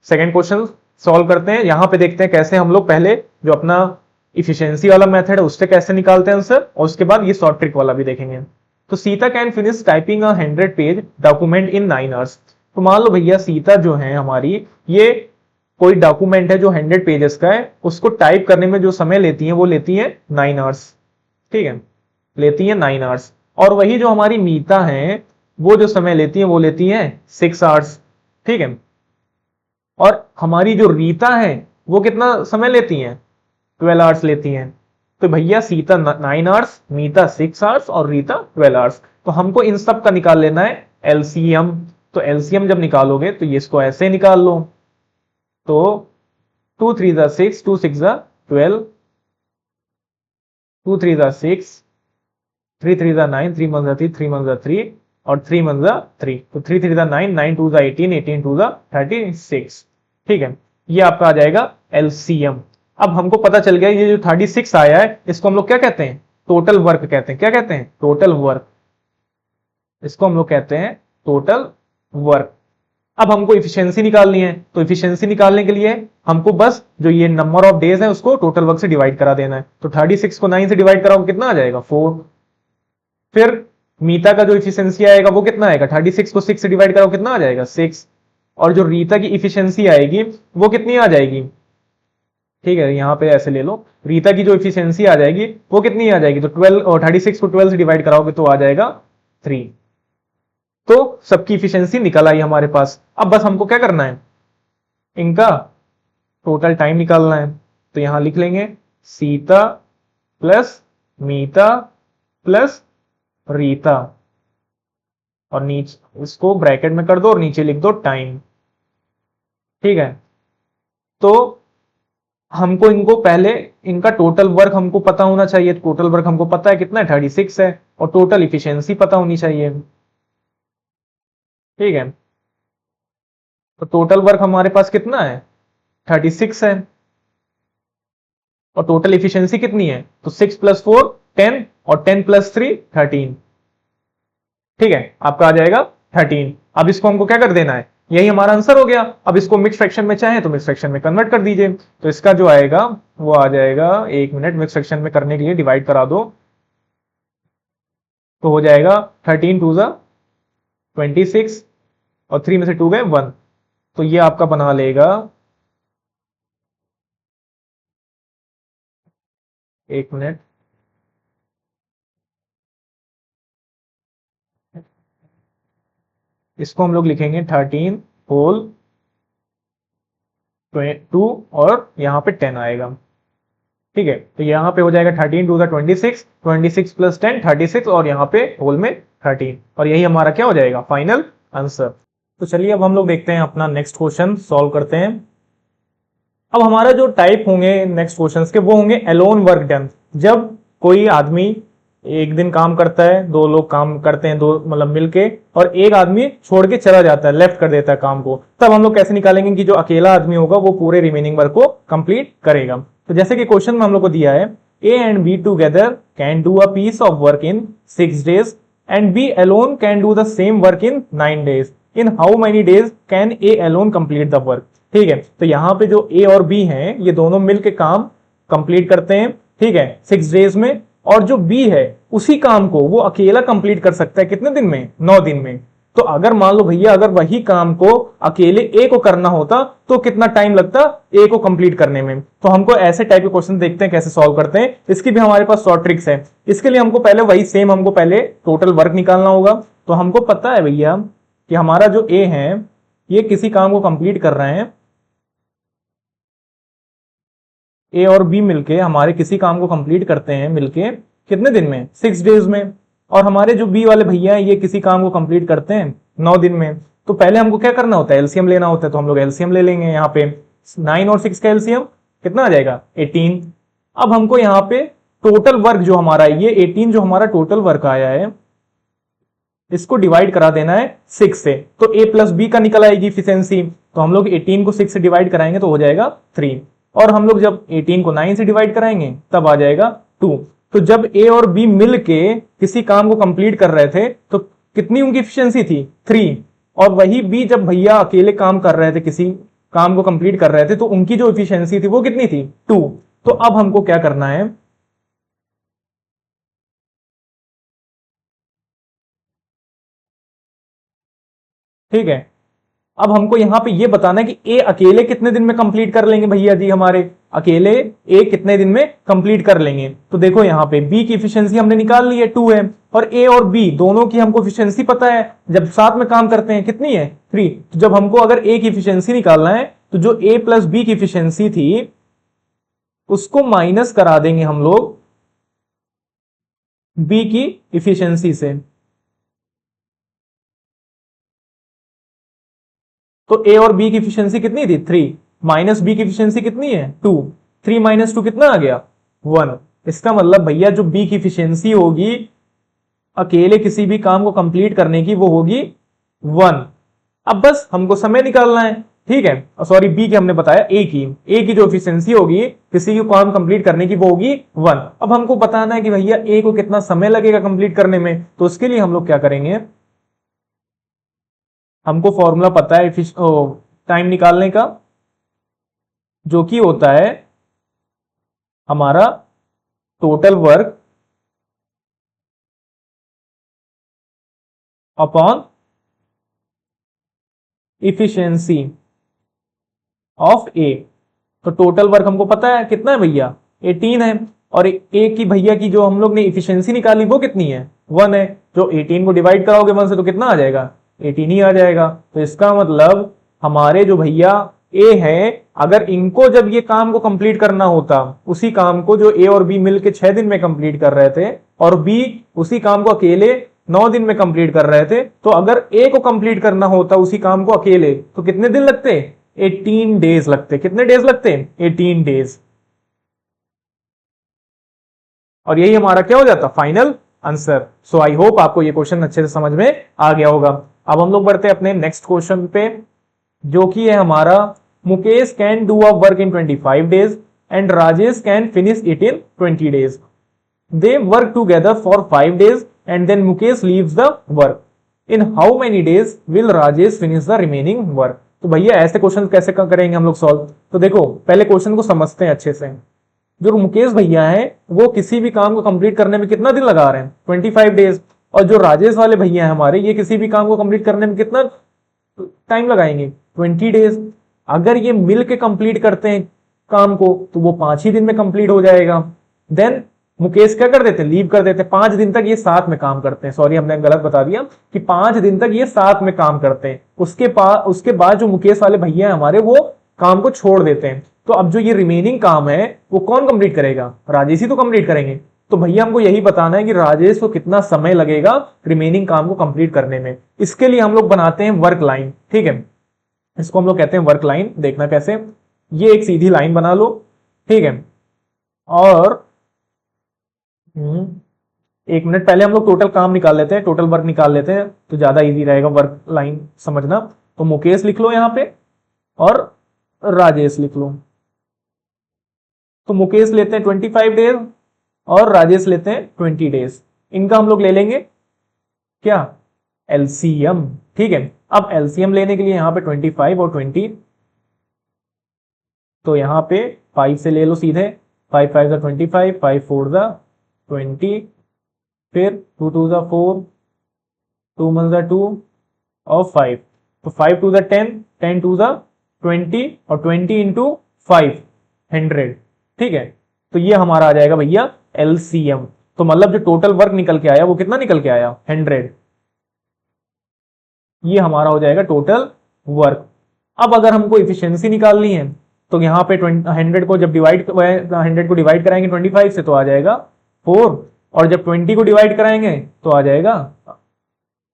सेकेंड क्वेश्चन सॉल्व करते हैं। यहां पे देखते हैं कैसे हम लोग पहले जो अपना इफिशियंसी वाला मेथड है उससे कैसे निकालते हैं आंसर, और उसके बाद ये शॉर्ट ट्रिक वाला भी देखेंगे। तो Sita can finish typing 100 page document in 9 hours. तो मान लो भैया सीता जो है हमारी, ये कोई डॉक्यूमेंट है जो 100 पेजेस का है, उसको टाइप करने में जो समय लेती है वो लेती है 9 आवर्स। ठीक है, लेती है 9 आवर्स। और वही जो हमारी मीता है वो जो समय लेती है वो लेती है 6 आवर्स। ठीक है, और हमारी जो रीता है वो कितना समय लेती है, 12 आवर्स लेती हैं। तो भैया सीता 9 आवर्स, मीता 6 आवर्स और रीता 12 आवर्स। तो हमको इन सब का निकाल लेना है एलसीएम। तो एलसीएम जब निकालोगे तो ये इसको ऐसे निकाल लो। तो 2 3 जा 6, 2 6 जा 12, 2 3 जा 6, 3 3 जा 9, 3 1 जा 3, 3 1 जा 3 और 3 1 जा 3। तो 3 3 जा 9, 9 2 जा 18, 18 2 जा 36। ठीक है, ये आपका आ जाएगा एलसीएम। अब हमको पता चल गया ये जो 36 आया है इसको हम लोग क्या कहते हैं, टोटल वर्क कहते हैं। क्या कहते हैं, टोटल वर्क। इसको हम लोग कहते हैं टोटल वर्क। अब हमको इफिशियंसी निकालनी है, तो इफिशियंसी निकालने के लिए हमको बस जो ये नंबर ऑफ डेज है उसको टोटल वर्क से डिवाइड करा देना है। तो 36 को 9 से डिवाइड कराओ कितना आ जाएगा, 4। फिर मीता का जो इफिशियंसी आएगा वो कितना आएगा, 36 को 6 से डिवाइड कराओ कितना आ जाएगा, 6। और जो रीता की इफिशियंसी आएगी वो कितनी आ जाएगी, ठीक है यहां पे ऐसे ले लो, रीता की जो इफिशियंसी आ जाएगी वो कितनी आ जाएगी, तो 12 और 36 को 12 से डिवाइड कराओगे तो आ जाएगा 3। तो सबकी इफिशियंसी निकल आई हमारे पास। अब बस हमको क्या करना है, इनका टोटल टाइम निकालना है। तो यहां लिख लेंगे सीता प्लस मीता प्लस रीता और नीचे इसको ब्रैकेट में कर दो और नीचे लिख दो टाइम। ठीक है, तो हमको इनको पहले इनका टोटल वर्क हमको पता होना चाहिए। टोटल वर्क हमको पता है कितना है, 36 है, और टोटल इफिशियंसी पता होनी चाहिए। ठीक है, तो टोटल वर्क हमारे पास कितना है, 36 है, और टोटल इफिशियंसी कितनी है, तो 6 + 4 10 और 10 + 3 13। ठीक है, आपका आ जाएगा 13। अब इसको हमको क्या कर देना है, यही हमारा आंसर हो गया। अब इसको मिक्स फ्रैक्शन में चाहे तो मिक्स फ्रैक्शन में कन्वर्ट कर दीजिए। तो इसका जो आएगा वो आ जाएगा, 1 मिनट, मिक्स फ्रैक्शन में करने के लिए डिवाइड करा दो, तो हो जाएगा 13 2 जा 26 और 3 में से 2 गए 1। तो ये आपका बना लेगा, 1 मिनट, इसको हम लोग लिखेंगे 13 होल 2 और यहां पे 10 आएगा। ठीक है, तो यहां पे हो जाएगा 13 2 जा 26, 26 + 10 36 और यहां पे होल में 13, और यही हमारा क्या हो जाएगा, फाइनल आंसर। तो चलिए अब हम लोग देखते हैं अपना नेक्स्ट क्वेश्चन सॉल्व करते हैं। अब हमारा जो टाइप होंगे नेक्स्ट क्वेश्चंस के वो होंगे एलोन वर्क डन। जब कोई आदमी एक दिन काम करता है, दो लोग काम करते हैं, दो मतलब मिलके, और एक आदमी छोड़ के चला जाता है, लेफ्ट कर देता है काम को, तब हम लोग कैसे निकालेंगे कि जो अकेला आदमी होगा वो पूरे रिमेनिंग वर्क को कंप्लीट करेगा। तो जैसे कि क्वेश्चन में हम लोग को दिया है, A and B together can do a piece of work in 6 days and B alone can do the same work in 9 days। In how many days can A alone complete the work. ठीक है, तो यहां पे जो ए और B हैं ये दोनों मिलके काम कंप्लीट करते हैं, ठीक है, 6 days में। और जो बी है उसी काम को वो अकेला कंप्लीट कर सकता है कितने दिन में, 9 दिन में। तो अगर मान लो भैया अगर वही काम को अकेले ए को करना होता तो कितना टाइम लगता ए को कंप्लीट करने में। तो हमको ऐसे टाइप के क्वेश्चन देखते हैं कैसे सॉल्व करते हैं। इसकी भी हमारे पास शॉर्ट ट्रिक्स है। इसके लिए हमको पहले वही सेम, हमको पहले टोटल वर्क निकालना होगा। तो हमको पता है भैया कि हमारा जो ए है ये किसी काम को कंप्लीट कर रहे हैं, ए और बी मिलके हमारे किसी काम को कंप्लीट करते हैं मिलके कितने दिन में, 6 days में। और हमारे जो बी वाले भैया हैं ये किसी काम को कंप्लीट करते हैं 9 दिन में। तो पहले हमको क्या करना होता है, एलसीएम लेना होता है। तो हम लोग एलसीएम ले लेंगे। यहाँ पे 9 और 6 का एलसीएम कितना आ जाएगा, 18। अब हमको यहाँ पे टोटल वर्क जो हमारा है, ये 18 जो हमारा टोटल वर्क आया है इसको डिवाइड करा देना है 6 से। तो ए प्लस बी का निकल आएगी इफिशियंसी। तो हम लोग 18 को 6 से डिवाइड कराएंगे तो हो जाएगा 3। और हम लोग जब 18 को 9 से डिवाइड कराएंगे तब आ जाएगा 2। तो जब ए और बी मिल के किसी काम को कंप्लीट कर रहे थे तो कितनी उनकी इफिशियंसी थी, 3। और वही बी जब भैया अकेले काम कर रहे थे, किसी काम को कंप्लीट कर रहे थे, तो उनकी जो इफिशियंसी थी वो कितनी थी, 2। तो अब हमको क्या करना है, ठीक है, अब हमको यहां पे ये बताना है कि ए अकेले कितने दिन में कंप्लीट कर लेंगे भैया जी हमारे। अकेले ए कितने दिन में कंप्लीट कर लेंगे। तो देखो यहाँ पे बी की इफिशियंसी हमने निकाल ली है 2 है, और ए और बी दोनों की हमको इफिशियंसी पता है जब साथ में काम करते हैं कितनी है 3। तो जब हमको अगर ए की इफिशियंसी निकालना है तो जो ए प्लस बी की इफिशियंसी थी उसको माइनस करा देंगे हम लोग बी की इफिशियंसी से। तो ए और बी की इफिशियंसी कितनी थी 3, माइनस बी की इफिशियंसी कितनी है 2, 3 माइनस 2 कितना आ गया 1। इसका मतलब भैया जो बी की इफिशियंसी होगी अकेले किसी भी काम को कंप्लीट करने की वो होगी 1। अब बस हमको समय निकालना है, ठीक है, सॉरी बी की हमने बताया ए की जो एफिशिएंसी होगी किसी की काम कंप्लीट करने की वो होगी 1। अब हमको बताना है कि भैया ए को कितना समय लगेगा कंप्लीट करने में, तो उसके लिए हम लोग क्या करेंगे, हमको फॉर्मूला पता है टाइम निकालने का, जो कि होता है हमारा total work upon efficiency of A. तो टोटल वर्क हमको पता है कितना है भैया 18 है, और ए की भैया की जो हम लोग ने इफिशियंसी निकाली वो कितनी है 1 है। जो 18 को डिवाइड कराओगे 1 से तो कितना आ जाएगा 18 ही आ जाएगा। तो इसका मतलब हमारे जो भैया ए है, अगर इनको जब ये काम को कंप्लीट करना होता, उसी काम को जो ए और बी मिलके 6 दिन में कंप्लीट कर रहे थे और बी उसी काम को अकेले 9 दिन में कंप्लीट कर रहे थे, तो अगर ए को कंप्लीट करना होता उसी काम को अकेले तो कितने दिन लगते 18 डेज लगते। कितने डेज लगते 18 डेज। और यही हमारा क्या हो जाता final answer. So I hope आपको ये क्वेश्चन अच्छे से समझ में आ गया होगा। अब हम लोग बढ़ते हैं अपने नेक्स्ट क्वेश्चन पे, जो कि है हमारा Mukesh can do a work in 25 days and Rajesh can finish it in 20 days. They work together for 5 days and then Mukesh leaves the work. In how many days will Rajesh finish the remaining work. तो भैया ऐसे question कैसे करेंगे हम लोग solve. तो देखो पहले क्वेश्चन को समझते हैं अच्छे से। जो मुकेश भैया है वो किसी भी काम को कंप्लीट करने में कितना दिन लगा रहे हैं 25 डेज, और जो राजेश वाले भैया है हमारे ये किसी भी काम को कंप्लीट करने में कितना टाइम लगाएंगे 20 डेज। अगर ये मिल के कंप्लीट करते हैं काम को तो वो 5 ही दिन में कंप्लीट हो जाएगा। देन मुकेश क्या कर देते लीव कर देते 5 दिन तक ये साथ में काम करते हैं। सॉरी हमने गलत बता दिया कि 5 दिन तक ये साथ में काम करते हैं। उसके बाद जो मुकेश वाले भैया है हमारे वो काम को छोड़ देते हैं। तो अब जो ये रिमेनिंग काम है वो कौन कंप्लीट करेगा, राजेश ही तो कंप्लीट करेंगे। तो भैया हमको यही बताना है कि राजेश को कितना समय लगेगा रिमेनिंग काम को कंप्लीट करने में। इसके लिए हम लोग बनाते हैं वर्क लाइन, ठीक है, इसको हम लोग कहते हैं वर्क लाइन। देखना कैसे, ये एक सीधी लाइन बना लो, ठीक है, और एक मिनट पहले हम लोग टोटल काम निकाल लेते हैं, टोटल वर्क निकाल लेते हैं तो ज्यादा इजी रहेगा वर्क लाइन समझना। तो मुकेश लिख लो यहां पे और राजेश लिख लो। तो मुकेश लेते हैं 25 डेज और राजेश लेते हैं 20 डेज। इनका हम लोग ले लेंगे क्या एलसीएम, ठीक है। अब एलसीएम लेने के लिए यहां पे 25 और 20, तो यहां पे 5 से ले लो सीधे, 5 5 ज़ा 25, 5 4 ज़ा 20, फिर 2 2 ज़ा 4, 2 1 ज़ा 2 और 5, तो 5 2 ज़ा 10, 10 2 ज़ा 20 और 20 इंटू 5 100, ठीक है। तो ये हमारा आ जाएगा भैया एलसीएम। तो मतलब जो टोटल वर्क निकल के आया वो कितना निकल के आया 100, ये हमारा हो जाएगा टोटल वर्क। अब अगर हमको इफिशियंसी निकालनी है तो यहाँ पे 100 को जब डिवाइड 100 को डिवाइड कराएंगे 25 से तो आ जाएगा 4, और जब 20 को डिवाइड कराएंगे तो आ जाएगा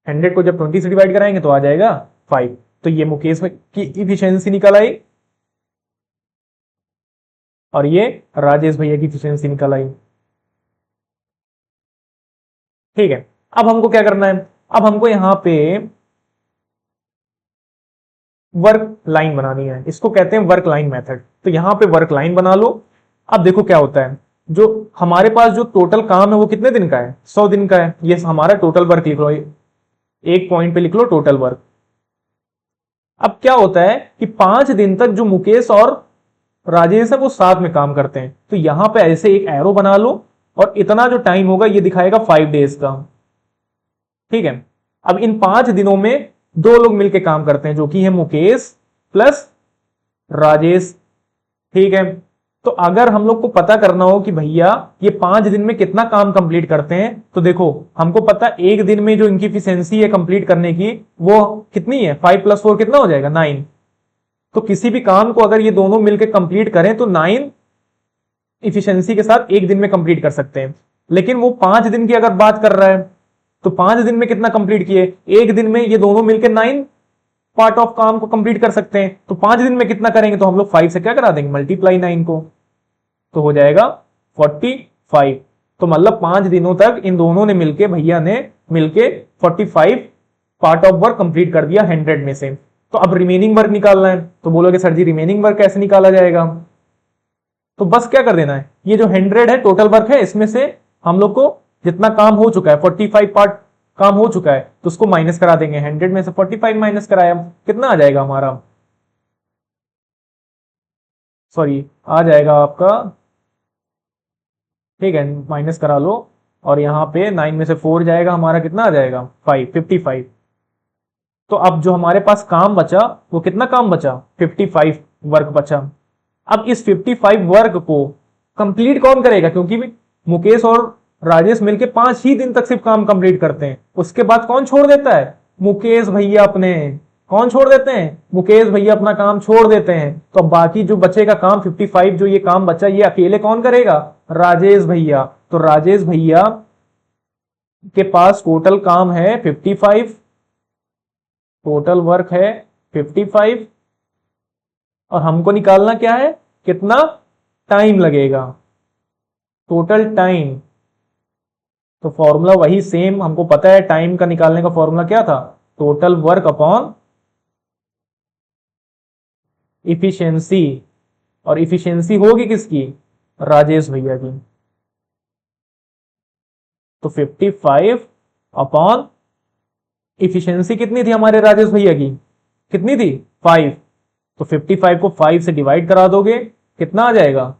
100 को जब 20 से डिवाइड कराएंगे तो आ जाएगा 5। तो ये मुकेश की इफिशियंसी निकल आई और ये राजेश भैया की इफिशियंसी निकल आई, ठीक है। अब हमको क्या करना है, अब हमको यहां पे वर्क लाइन बनानी है, इसको कहते हैं वर्क लाइन मेथड। तो यहां पे वर्क लाइन बना लो। अब देखो क्या होता है, जो हमारे पास जो टोटल काम है वो कितने दिन का है 100 दिन का है। ये हमारा टोटल वर्क लिख लो, एक पॉइंट पे लिख लो टोटल वर्क। अब क्या होता है कि 5 दिन तक जो मुकेश और राजेश है वो साथ में काम करते हैं। तो यहां पे ऐसे एक एरो बना लो और इतना जो टाइम होगा ये दिखाएगा 5 डेज का, ठीक है। अब इन 5 दिनों में 2 लोग मिलकर काम करते हैं जो कि है मुकेश प्लस राजेश, ठीक है। तो अगर हम लोग को पता करना हो कि भैया ये 5 दिन में कितना काम कंप्लीट करते हैं, तो देखो हमको पता एक दिन में जो इनकी एफिशिएंसी है कंप्लीट करने की वो कितनी है, 5 + 4 कितना हो जाएगा, 9। तो किसी भी काम को अगर ये दोनों मिलकर कंप्लीट करें तो 9 इफिशियंसी के साथ एक दिन में कंप्लीट कर सकते हैं। लेकिन वो 5 दिन की अगर बात कर रहा है तो 5 दिन में कितना कंप्लीट किए, एक दिन में ये दोनों मिलकर 9 पार्ट ऑफ काम को कंप्लीट कर सकते हैं। तो 5 दिन में कितना करेंगे, तो हम लोग 5 से क्या करा देंगे, मल्टीप्लाई 9 को, तो हो जाएगा 45। तो मतलब 5 दिनों तक इन दोनों ने मिलके, भैया ने मिलके 45 पार्ट ऑफ वर्क कंप्लीट कर दिया 100 में से। तो अब रिमेनिंग वर्क निकालना है, तो बोलोगे सर जी रिमेनिंग वर्क कैसे निकाला जाएगा, तो बस क्या कर देना है, ये जो 100 है टोटल वर्क है, इसमें से हम लोग को जितना काम हो चुका है 45 पार्ट काम हो चुका है तो उसको माइनस करा देंगे। 100 में से 45 माइनस कराया, कितना आ जाएगा हमारा, सॉरी आ जाएगा आपका, ठीक है माइनस करा लो, और यहां पे 9 में से 4 जाएगा, हमारा कितना आ जाएगा 55। तो अब जो हमारे पास काम बचा वो कितना काम बचा, 55 वर्क बचा। अब इस 55 वर्क को कंप्लीट कौन करेगा, क्योंकि मुकेश और राजेश मिलके 5 ही दिन तक सिर्फ काम कंप्लीट करते हैं, उसके बाद कौन छोड़ देता है, मुकेश भैया अपने, कौन छोड़ देते हैं, मुकेश भैया अपना काम छोड़ देते हैं। तो अब बाकी जो बचेगा काम 55 जो ये काम बचा ये अकेले कौन करेगा, राजेश भैया। तो राजेश भैया के पास टोटल काम है 55, टोटल वर्क है 55, और हमको निकालना क्या है, कितना टाइम लगेगा, टोटल टाइम। तो फॉर्मूला वही सेम हमको पता है, टाइम का निकालने का फॉर्मूला क्या था, टोटल वर्क अपॉन इफिशियंसी, और इफिशियंसी होगी किसकी, राजेश भैया की। तो 55 अपॉन इफिशियंसी कितनी थी हमारे राजेश भैया की, कितनी थी 5। तो 55 को 5 से डिवाइड करा दोगे, कितना आ जाएगा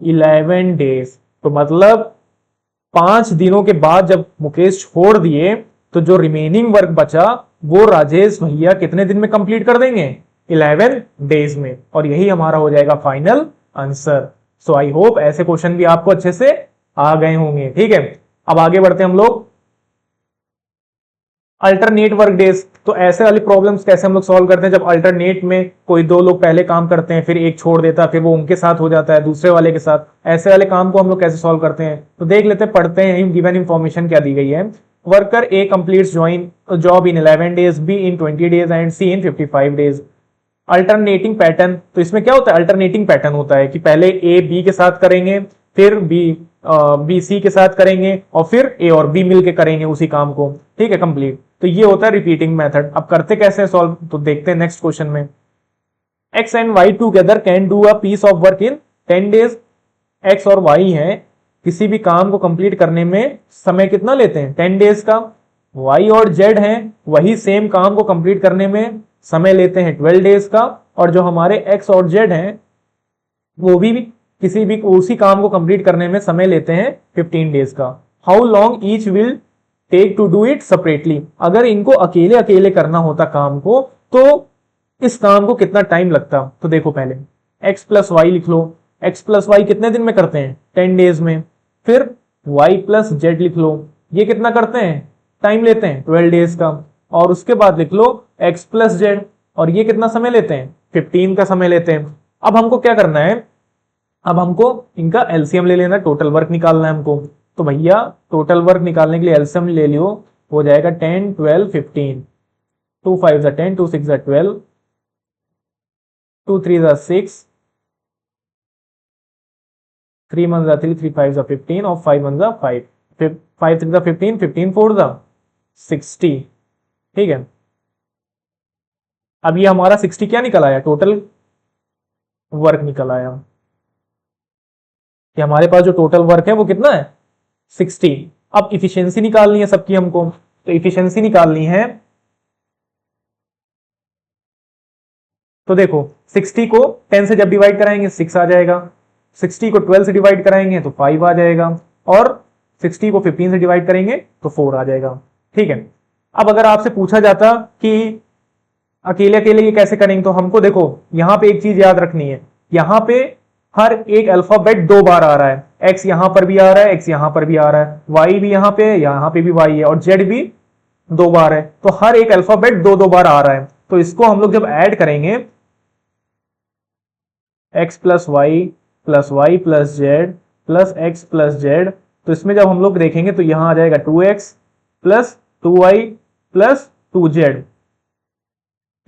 11 डेज। तो मतलब 5 दिनों के बाद जब मुकेश छोड़ दिए तो जो रिमेनिंग वर्क बचा वो राजेश भैया कितने दिन में कंप्लीट कर देंगे, 11 डेज में। और यही हमारा हो जाएगा final answer. So I hope ऐसे क्वेश्चन भी आपको अच्छे से आ गए होंगे। ठीक है, अब आगे बढ़ते हैं हम लोग, अल्टरनेट वर्क डेज। तो ऐसे वाली प्रॉब्लम्स कैसे हम लोग सॉल्व करते हैं, जब अल्टरनेट में कोई 2 लोग पहले काम करते हैं फिर एक छोड़ देता है, फिर वो उनके साथ हो जाता है दूसरे वाले के साथ, ऐसे वाले काम को हम लोग कैसे सॉल्व करते हैं। तो देख लेते हैं, पढ़ते हैं गिवन इंफॉर्मेशन क्या दी गई है। Worker A completes job in 11 days, B in 20 days and C in 55 days. Alternating pattern, तो इसमें क्या होता है, अल्टरनेटिंग पैटर्न होता है कि पहले ए बी के साथ करेंगे, फिर बी सी के साथ करेंगे, और फिर ए और बी मिलके करेंगे उसी काम को। ठीक है, कंप्लीट। तो ये होता है रिपीटिंग मेथड। अब करते कैसे सॉल्व, तो देखते हैं नेक्स्ट क्वेश्चन में। X and Y together can do a piece of work in 10 days. X और वाई है, किसी भी काम को कंप्लीट करने में समय कितना लेते हैं, 10 डेज का। वाई और जेड है, वही सेम काम को कंप्लीट करने में समय लेते हैं 12 डेज का। और जो हमारे एक्स और जेड हैं वो भी किसी भी उसी काम को कंप्लीट करने में समय लेते हैं 15 डेज का। How long each will take to do it separately. अगर इनको अकेले अकेले करना होता काम को तो इस काम को कितना टाइम लगता। तो देखो पहले x प्लस वाई लिख लो, x प्लस वाई कितने दिन में करते हैं, 10 डेज में। फिर y प्लस जेड लिख लो, ये कितना करते हैं, टाइम लेते हैं 12 डेज का। और उसके बाद लिख लो x प्लस जेड, और ये कितना समय लेते हैं, 15 का समय लेते हैं। अब हमको क्या करना है, अब हमको इनका एलसीएम ले लेना, टोटल वर्क निकालना है हमको। तो भैया टोटल वर्क निकालने के लिए एलसीएम ले लियो, हो जाएगा 10 12 15, 2 5 10, 2 6 12, 2 3 6, 3 1 3, 3 5 15, और 5 1 5, 5 3 15, 15 4 60। ठीक है, अब ये हमारा 60 क्या निकल आया, टोटल वर्क निकल आया कि हमारे पास जो टोटल वर्क है वो कितना है, 60। अब इफिशियंसी निकालनी है सबकी हमको, तो इफिशियंसी निकालनी है। तो देखो 60 को 10 से जब डिवाइड कराएंगे 6 आ जाएगा, 60 को 12 से डिवाइड कराएंगे तो 5 आ जाएगा, और 60 को 15 से डिवाइड करेंगे तो 4 आ जाएगा। ठीक है, अब अगर आपसे पूछा जाता कि अकेले अकेले ये कैसे करेंगे, तो हमको देखो यहां पे एक चीज याद रखनी है, यहां पे हर एक अल्फाबेट 2 बार आ रहा है, एक्स यहां पर भी आ रहा है, एक्स यहां पर भी आ रहा है, वाई भी यहां पे भी वाई है, और जेड भी 2 बार है। तो हर एक अल्फाबेट 2 2 बार आ रहा है। तो इसको हम लोग जब ऐड करेंगे X plus Y plus Z plus X plus Z, तो इसमें जब हम लोग देखेंगे तो यहां आ जाएगा 2x plus 2y plus 2z।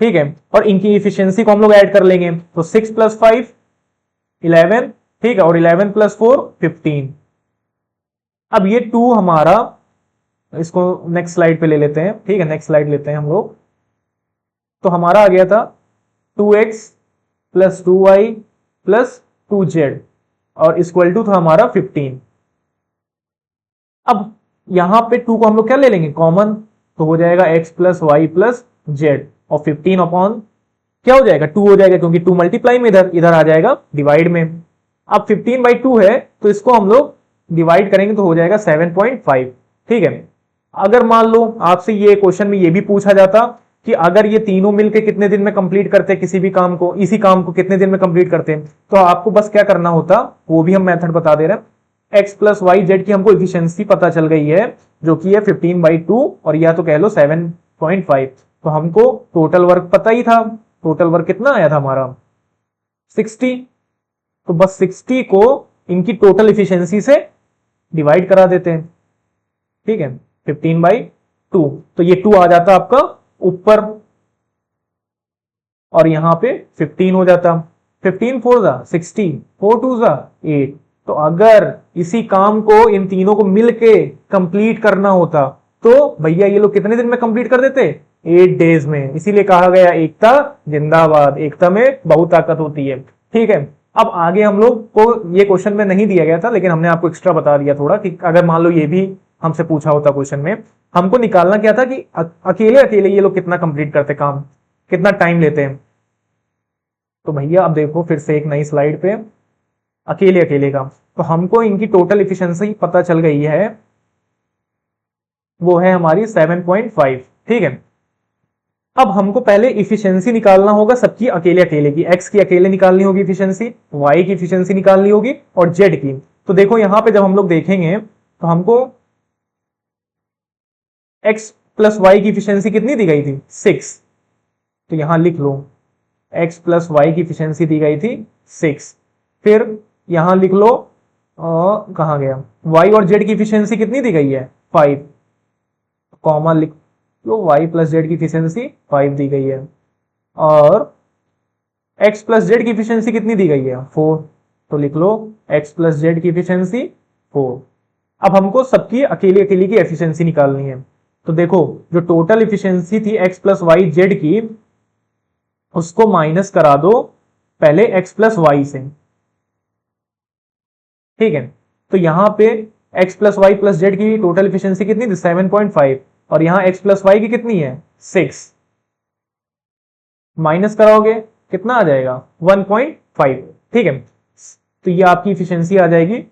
ठीक है, और इनकी इफिशियंसी को हम लोग ऐड कर लेंगे, तो 6 प्लस 5 11, ठीक है, और 11 प्लस 4 15। अब ये 2 हमारा, इसको नेक्स्ट स्लाइड पे ले लेते हैं, ठीक है, नेक्स्ट स्लाइड लेते हैं हम लोग। तो हमारा आ गया था 2x plus 2y plus 2z और इक्वल टू था हमारा 15। अब यहां पे 2 को हम लोग क्या ले लेंगे कॉमन, तो हो जाएगा x plus Y plus Z, और 15 अपॉन क्या हो जाएगा 2 हो जाएगा, क्योंकि 2 मल्टीप्लाई में इधर इधर आ जाएगा डिवाइड में। अब 15/2 है तो इसको हम लोग डिवाइड करेंगे तो हो जाएगा 7.5। ठीक है, अगर मान लो आपसे ये क्वेश्चन में ये भी पूछा जाता कि अगर ये तीनों मिलकर कितने दिन में कंप्लीट करते किसी भी काम को, इसी काम को कितने दिन में कंप्लीट करते, तो आपको बस क्या करना होता, वो भी हम मेथड बता दे रहे हैं। एक्स प्लस वाई जेड की हमको एफिशिएंसी पता चल गई है जो कि है 15/2 और या तो कह लो 7.5। तो हमको टोटल वर्क पता ही था, टोटल वर्क कितना आया था हमारा 60। तो बस 60 को इनकी टोटल एफिशिएंसी से डिवाइड करा देते हैं। ठीक है, 15/2, तो ये 2 आ जाता आपका ऊपर और यहां पे 15 हो जाता। 15 4 जा 60, 4 2 जा 8। तो अगर इसी काम को इन तीनों को मिलके कंप्लीट करना होता तो भैया ये लोग कितने दिन में कंप्लीट कर देते, 8 डेज में। इसीलिए कहा गया एकता जिंदाबाद, एकता में बहुत ताकत होती है। ठीक है, अब आगे हम लोग को ये क्वेश्चन में नहीं दिया गया था लेकिन हमने आपको एक्स्ट्रा बता दिया थोड़ा कि अगर मान लो ये भी हमसे पूछा होता क्वेश्चन में, हमको निकालना क्या था कि अकेले अकेले ये लोग कितना कंप्लीट करते काम, कितना टाइम लेते हैं। तो भैया अब देखो फिर से एक नई स्लाइड पे अकेले अकेले का, तो हमको इनकी टोटल एफिशिएंसी पता चल गई है, वो है हमारी 7.5। ठीक है, अब हमको पहले इफिशियंसी निकालना होगा सबकी अकेले अकेले की, एक्स की अकेले निकालनी होगी इफिशियंसी, वाई की इफिशियंसी निकालनी होगी और जेड की। तो देखो यहां पे जब हम लोग देखेंगे तो हमको एक्स प्लस वाई की इफिशियंसी कितनी दी गई थी 6। तो यहां लिख लो एक्स प्लस वाई की इफिशियंसी दी गई थी 6। फिर यहां लिख लो कहां गया, वाई और जेड की इफिशियंसी कितनी दी गई है 5, कॉमा लिख लो वाई प्लस जेड की इफिशियंसी 5 दी गई है, और एक्स प्लस जेड की इफिशियंसी कितनी दी गई है 4। तो लिख लो एक्स प्लस जेड की इफिशियंसी 4। अब हमको सबकी अकेली अकेली की एफिशिएंसी निकालनी है। तो देखो जो टोटल एफिशिएंसी थी एक्स प्लस वाई जेड की, उसको माइनस करा दो पहले एक्स प्लस वाई से। ठीक है, तो यहां पे X plus Y plus Z की टोटल एफिशिएंसी कितनी थी 7.5 और यहां एक्स प्लस वाई की कितनी है 6। माइनस कराओगे कितना आ जाएगा 1.5। ठीक है, तो ये आपकी इफिशियंसी आ जाएगी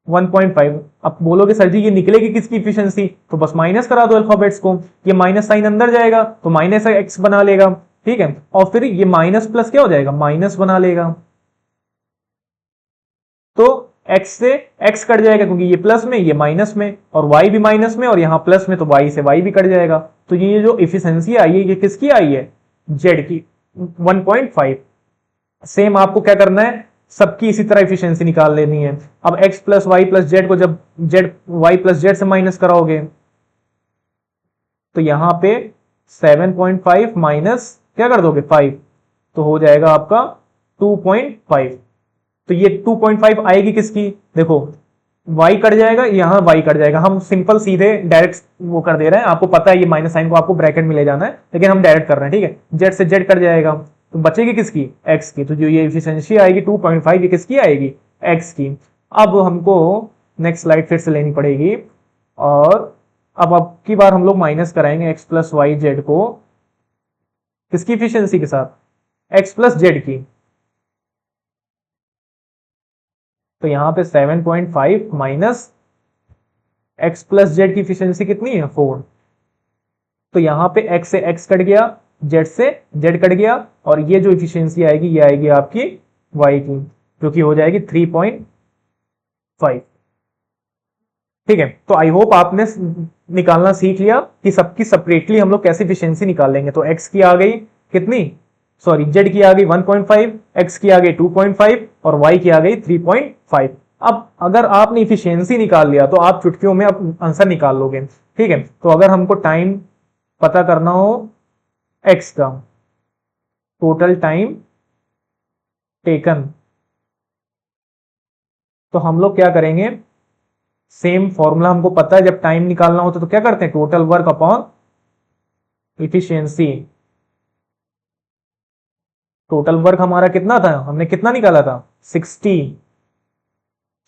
1.5। अब बोलोगे सर जी ये निकलेगी किसकी इफिशियंसी, तो बस माइनस करा दो अल्फाबेट्स को, ये माइनस साइन अंदर जाएगा तो माइनस एक्स बना लेगा। ठीक है, और फिर ये माइनस प्लस क्या हो जाएगा माइनस बना लेगा, तो x से x कट जाएगा क्योंकि ये प्लस में ये माइनस में, और y भी माइनस में और यहां प्लस में, तो y से y भी कट जाएगा। तो ये जो इफिशियंसी आई है ये किसकी आई है z की 1.5। सेम आपको क्या करना है सबकी इसी तरह इफिशियंसी निकाल लेनी है। अब x plus Y plus Z को जब z y प्लस जेड से माइनस कराओगे तो यहां पे 7.5 माइनस क्या कर दोगे 5, तो हो जाएगा आपका 2.5। तो ये 2.5 आएगी किसकी, देखो y कट जाएगा यहां y कट जाएगा, हम सिंपल सीधे डायरेक्ट वो कर दे रहे हैं, आपको पता है ये माइनस साइन को आपको ब्रैकेट में ले जाना है लेकिन हम डायरेक्ट कर रहे हैं। ठीक है, z से z कट जाएगा तो बचेगी किसकी x की, तो जो ये एफिशिएंसी आएगी 2.5 ये किसकी आएगी x की। अब हमको नेक्स्ट स्लाइड फिर से लेनी पड़ेगी और अब की बार हम लोग माइनस कराएंगे x प्लस वाई जेड को किसकी एफिशिएंसी के साथ x प्लस जेड की। तो यहां पे 7.5 माइनस x प्लस जेड की एफिशिएंसी कितनी है 4। तो यहां पे x से x कट गया, z से z कट गया, और ये जो एफिशिएंसी आएगी ये आएगी आपकी y की। जो कि हो जाएगी 3.5। ठीक है, तो आई होप आपने निकालना सीख लिया कि सबकी सेपरेटली हम लोग कैसे इफिशियंसी निकाल लेंगे। तो एक्स की आ गई कितनी, सॉरी जेड की आ गई 1.5, एक्स की आ गई 2.5 और वाई की आ गई 3.5। अब अगर आपने इफिशियंसी निकाल लिया तो आप चुटकियों में अब आंसर निकाल लोगे। ठीक है, तो अगर हमको टाइम पता करना हो एक्स का, टोटल टाइम टेकन, तो हम लोग क्या करेंगे, सेम फॉर्मूला हमको पता है, जब टाइम निकालना होता तो क्या करते हैं, total work upon efficiency. Total work हमारा कितना था, हमने कितना निकाला था 60,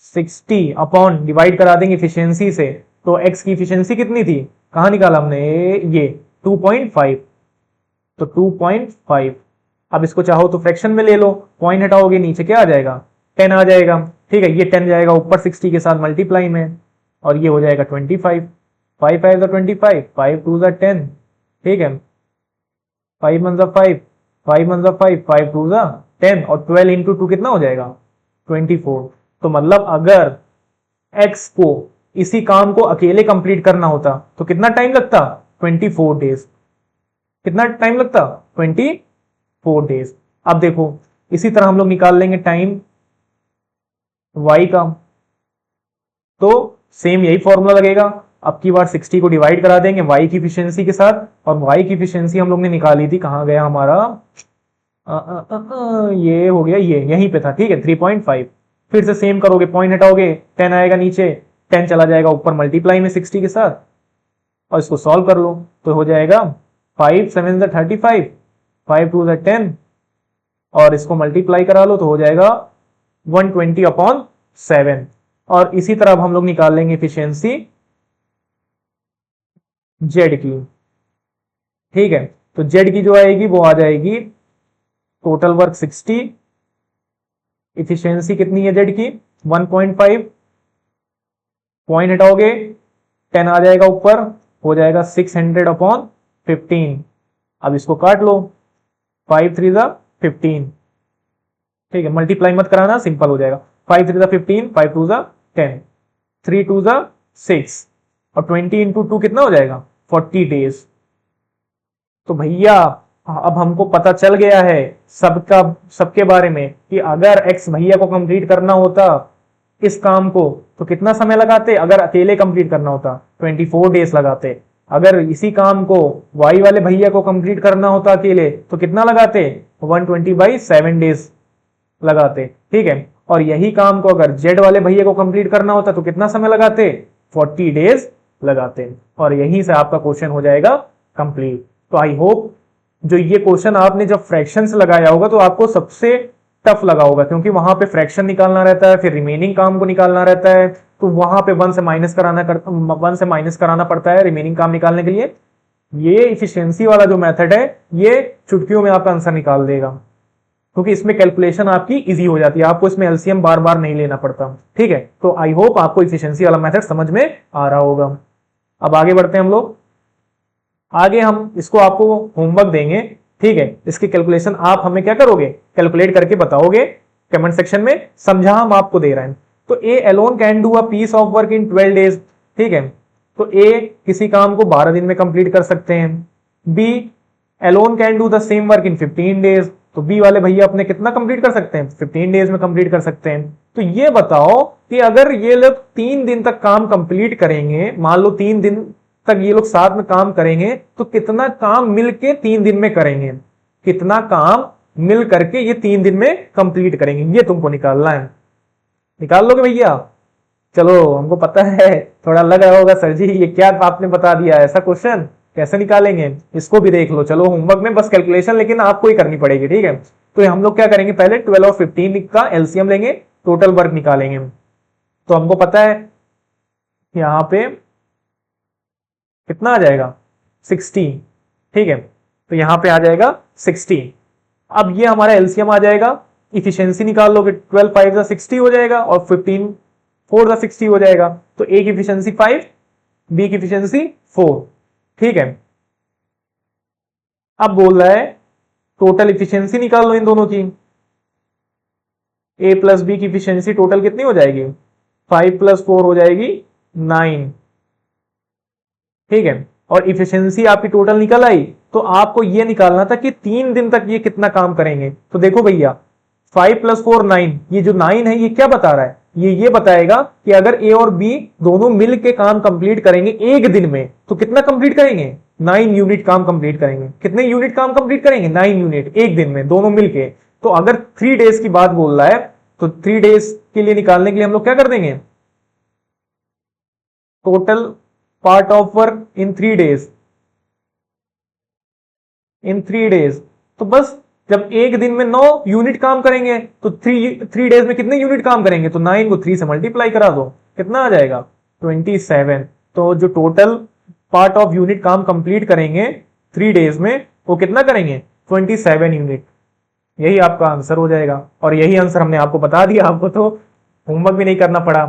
60 अपॉन डिवाइड करा देंगे इफिशियंसी से। तो एक्स की इफिशियंसी कितनी थी, कहां निकाला हमने, ये 2.5, तो 2.5। अब इसको चाहो तो फ्रैक्शन में ले लो, पॉइंट हटाओगे नीचे क्या आ जाएगा, 10 आ जाएगा। ठीक है, ये 10 जाएगा ऊपर 60 के साथ मल्टीप्लाई में, और ये हो जाएगा 25। 5 5 25, 5 2 10। ठीक है, 5 1 5, 5 1 5, 5 2 10, और 12 इंटू 2 कितना हो जाएगा 24। तो मतलब अगर एक्स को इसी काम को अकेले कंप्लीट करना होता तो कितना टाइम लगता, 24 डेज। कितना टाइम लगता, 24 डेज। अब देखो इसी तरह हम लोग निकाल लेंगे टाइम वाई का, तो सेम यही फॉर्मूला लगेगा। अब की बार 60 को डिवाइड करा देंगे वाई की इफिशियंसी के साथ, और वाई की इफिशियंसी हम लोग ने निकाली थी, कहां गया हमारा, ये हो गया, ये यहीं पे था। ठीक है, 3.5। फिर से सेम करोगे, पॉइंट हटाओगे, 10 आएगा नीचे, 10 चला जाएगा ऊपर मल्टीप्लाई में 60 के साथ, और इसको सॉल्व कर लो तो हो जाएगा 5 7 35, 5 2 10, और इसको मल्टीप्लाई करा लो तो हो जाएगा 120 अपॉन 7। और इसी तरह अब हम लोग निकाल लेंगे इफिशियंसी जेड की। ठीक है, तो जेड की जो आएगी वो आ जाएगी टोटल वर्क 60, इफिशियंसी कितनी है जेड की 1.5, पॉइंट हटाओगे 10 आ जाएगा ऊपर, हो जाएगा 600 अपॉन 15। अब इसको काट लो, 5 3 15। ठीक है, मल्टीप्लाई मत कराना, सिंपल हो जाएगा, 5 3 15, 5 2 10, 3 2 6, और 20 इंटू 2 कितना हो जाएगा 40 डेज। तो भैया अब हमको पता चल गया है सबका, सबके बारे में, कि अगर एक्स भैया को कंप्लीट करना होता इस काम को तो कितना समय लगाते, अगर अकेले कंप्लीट करना होता 24 डेज लगाते, अगर इसी काम को वाई वाले भैया को कंप्लीट करना होता अकेले तो कितना लगाते, 120/7 डेज लगाते। ठीक है, और यही काम को अगर जेड वाले भैया को कंप्लीट करना होता तो कितना समय लगाते, 40 डेज लगाते, और यहीं से आपका क्वेश्चन हो जाएगा कंप्लीट। तो आई होप जो ये क्वेश्चन आपने जब फ्रैक्शन से लगाया होगा तो आपको सबसे टफ लगा होगा, क्योंकि वहां पे फ्रैक्शन निकालना रहता है, फिर रिमेनिंग काम को निकालना रहता है, तो वहां पे 1 से माइनस कराना पड़ता है रिमेनिंग काम निकालने के लिए। ये इफिशियंसी वाला जो मेथड है ये चुटकियों में आपका आंसर निकाल देगा, क्योंकि इसमें कैलकुलेशन आपकी इजी हो जाती है, आपको इसमें एलसीएम बार बार नहीं लेना पड़ता। ठीक है, तो आई होप आपको इफिशियंसी वाला मेथड समझ में आ रहा होगा। अब आगे बढ़ते हैं हम लोग, आगे हम इसको आपको होमवर्क देंगे। ठीक है, इसकी कैलकुलेशन आप हमें क्या करोगे, कैलकुलेट करके बताओगे कमेंट सेक्शन में, समझा हम आपको दे रहे हैं। तो A alone can do a piece of work in 12 days. ठीक है, तो ए किसी काम को 12 दिन में कंप्लीट कर सकते हैं। B alone can do the same work in 15 days, तो बी वाले भैया अपने कितना कंप्लीट कर सकते हैं, 15 डेज में कंप्लीट कर सकते हैं। तो ये बताओ कि अगर ये लोग 3 दिन तक काम कंप्लीट करेंगे, मान लो 3 दिन तक ये लोग साथ में काम करेंगे, तो कितना काम मिलके 3 दिन में करेंगे, कितना काम मिल करके ये 3 दिन में कंप्लीट करेंगे, ये तुमको निकालना है। निकाल लोगे भैया, चलो हमको पता है, थोड़ा लग रहा होगा सर जी ये क्या आपने बता दिया, ऐसा क्वेश्चन कैसे निकालेंगे, इसको भी देख लो। चलो होमवर्क में बस कैलकुलेशन लेकिन आपको ही करनी पड़ेगी। ठीक है, तो हम लोग क्या करेंगे, पहले 12 और 15 का एलसीएम लेंगे, टोटल वर्क निकालेंगे। तो हमको पता है यहां पे कितना आ जाएगा 60। ठीक है, तो यहां पे आ जाएगा 60। अब ये हमारा एलसीएम आ जाएगा, इफिशियंसी निकाल लोगे, 12 5 60 हो जाएगा, और 15 4 60 हो जाएगा। तो ए की इफिशियंसी 5, बी की इफिशियंसी 4। ठीक है, अब बोल रहा है टोटल इफिशियंसी निकाल लो इन दोनों की। ए प्लस बी की इफिशियंसी टोटल कितनी हो जाएगी, 5 + 4 हो जाएगी 9। ठीक है, और इफिशियंसी आपकी टोटल निकल आई, तो आपको ये निकालना था कि 3 दिन तक ये कितना काम करेंगे। तो देखो भैया 5 + 4 9, ये जो 9 है ये क्या बता रहा है, ये बताएगा कि अगर ए और बी दोनों मिल के काम कंप्लीट करेंगे एक दिन में तो कितना कंप्लीट करेंगे, 9 यूनिट काम कंप्लीट करेंगे। कितने यूनिट काम कंप्लीट करेंगे, 9 यूनिट एक दिन में दोनों मिलके। तो अगर 3 डेज की बात बोल रहा है तो 3 डेज के लिए निकालने के लिए हम लोग क्या कर देंगे, total part of work in 3 days, in 3 days. तो बस जब एक दिन में 9 यूनिट काम करेंगे तो 3 डेज में कितने यूनिट काम करेंगे, तो 9 को 3 से मल्टीप्लाई करा दो, कितना आ जाएगा 27। तो जो टोटल पार्ट ऑफ यूनिट काम कंप्लीट करेंगे 3 डेज में वो कितना करेंगे, 27 यूनिट। यही आपका आंसर हो जाएगा, और यही आंसर हमने आपको बता दिया, आपको तो होमवर्क भी नहीं करना पड़ा।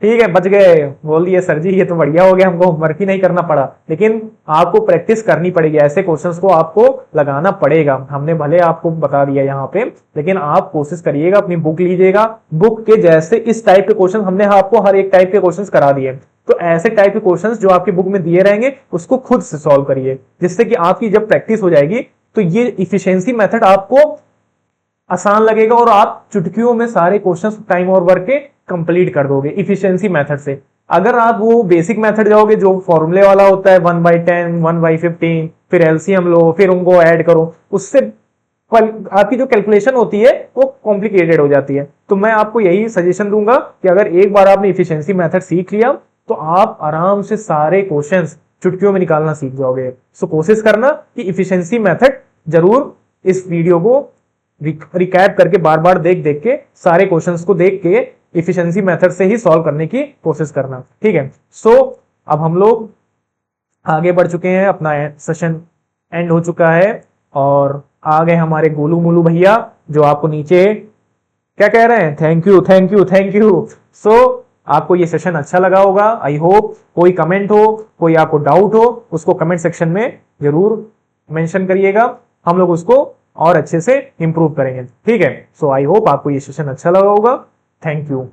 ठीक है, बच गए, बोल दिए सर जी ये तो बढ़िया हो गया, हमको होमवर्क ही नहीं करना पड़ा। लेकिन आपको प्रैक्टिस करनी पड़ेगी, ऐसे क्वेश्चंस को आपको लगाना पड़ेगा। हमने भले आपको बता दिया यहाँ पे, लेकिन आप कोशिश करिएगा, अपनी बुक लीजिएगा, बुक के जैसे इस टाइप के क्वेश्चन हमने आपको हर एक टाइप के क्वेश्चन करा दिए, तो ऐसे टाइप के क्वेश्चन जो आपकी बुक में दिए रहेंगे उसको खुद से सॉल्व करिए, जिससे कि आपकी जब प्रैक्टिस हो जाएगी तो ये इफिशियंसी मेथड आपको आसान लगेगा और आप चुटकियों में सारे क्वेश्चंस टाइम और वर्क के कंप्लीट कर दोगे इफिशियंसी मेथड से। अगर आप वो बेसिक मेथड जाओगे जो फॉर्मूले वाला होता है 1/10 1/15, फिर एलसीएम लो, फिर उनको ऐड करो, उससे आपकी जो कैलकुलेशन होती है वो कॉम्प्लिकेटेड हो जाती है। तो मैं आपको यही सजेशन दूंगा कि अगर एक बार आपने इफिशियंसी मेथड सीख लिया तो आप आराम से सारे क्वेश्चंस चुटकियों में निकालना सीख जाओगे। सो कोशिश करना कि इफिशियंसी मेथड जरूर इस वीडियो को रिकैप करके बार बार देख देख के सारे क्वेश्चंस को देख के इफिशियंसी मेथड से ही सॉल्व करने की कोशिश करना। ठीक है, सो अब हम लोग आगे बढ़ चुके हैं, अपना सेशन एंड हो चुका है और आ गए हमारे गोलू मोलू भैया जो आपको नीचे क्या कह रहे हैं, thank you thank you thank you. So आपको ये सेशन अच्छा लगा होगा, आई होप। कोई कमेंट हो, कोई आपको डाउट हो, उसको कमेंट सेक्शन में जरूर मेंशन करिएगा, हम लोग उसको और अच्छे से इंप्रूव करेंगे। ठीक है, सो आई होप आपको ये सेशन अच्छा लगा होगा। Thank you.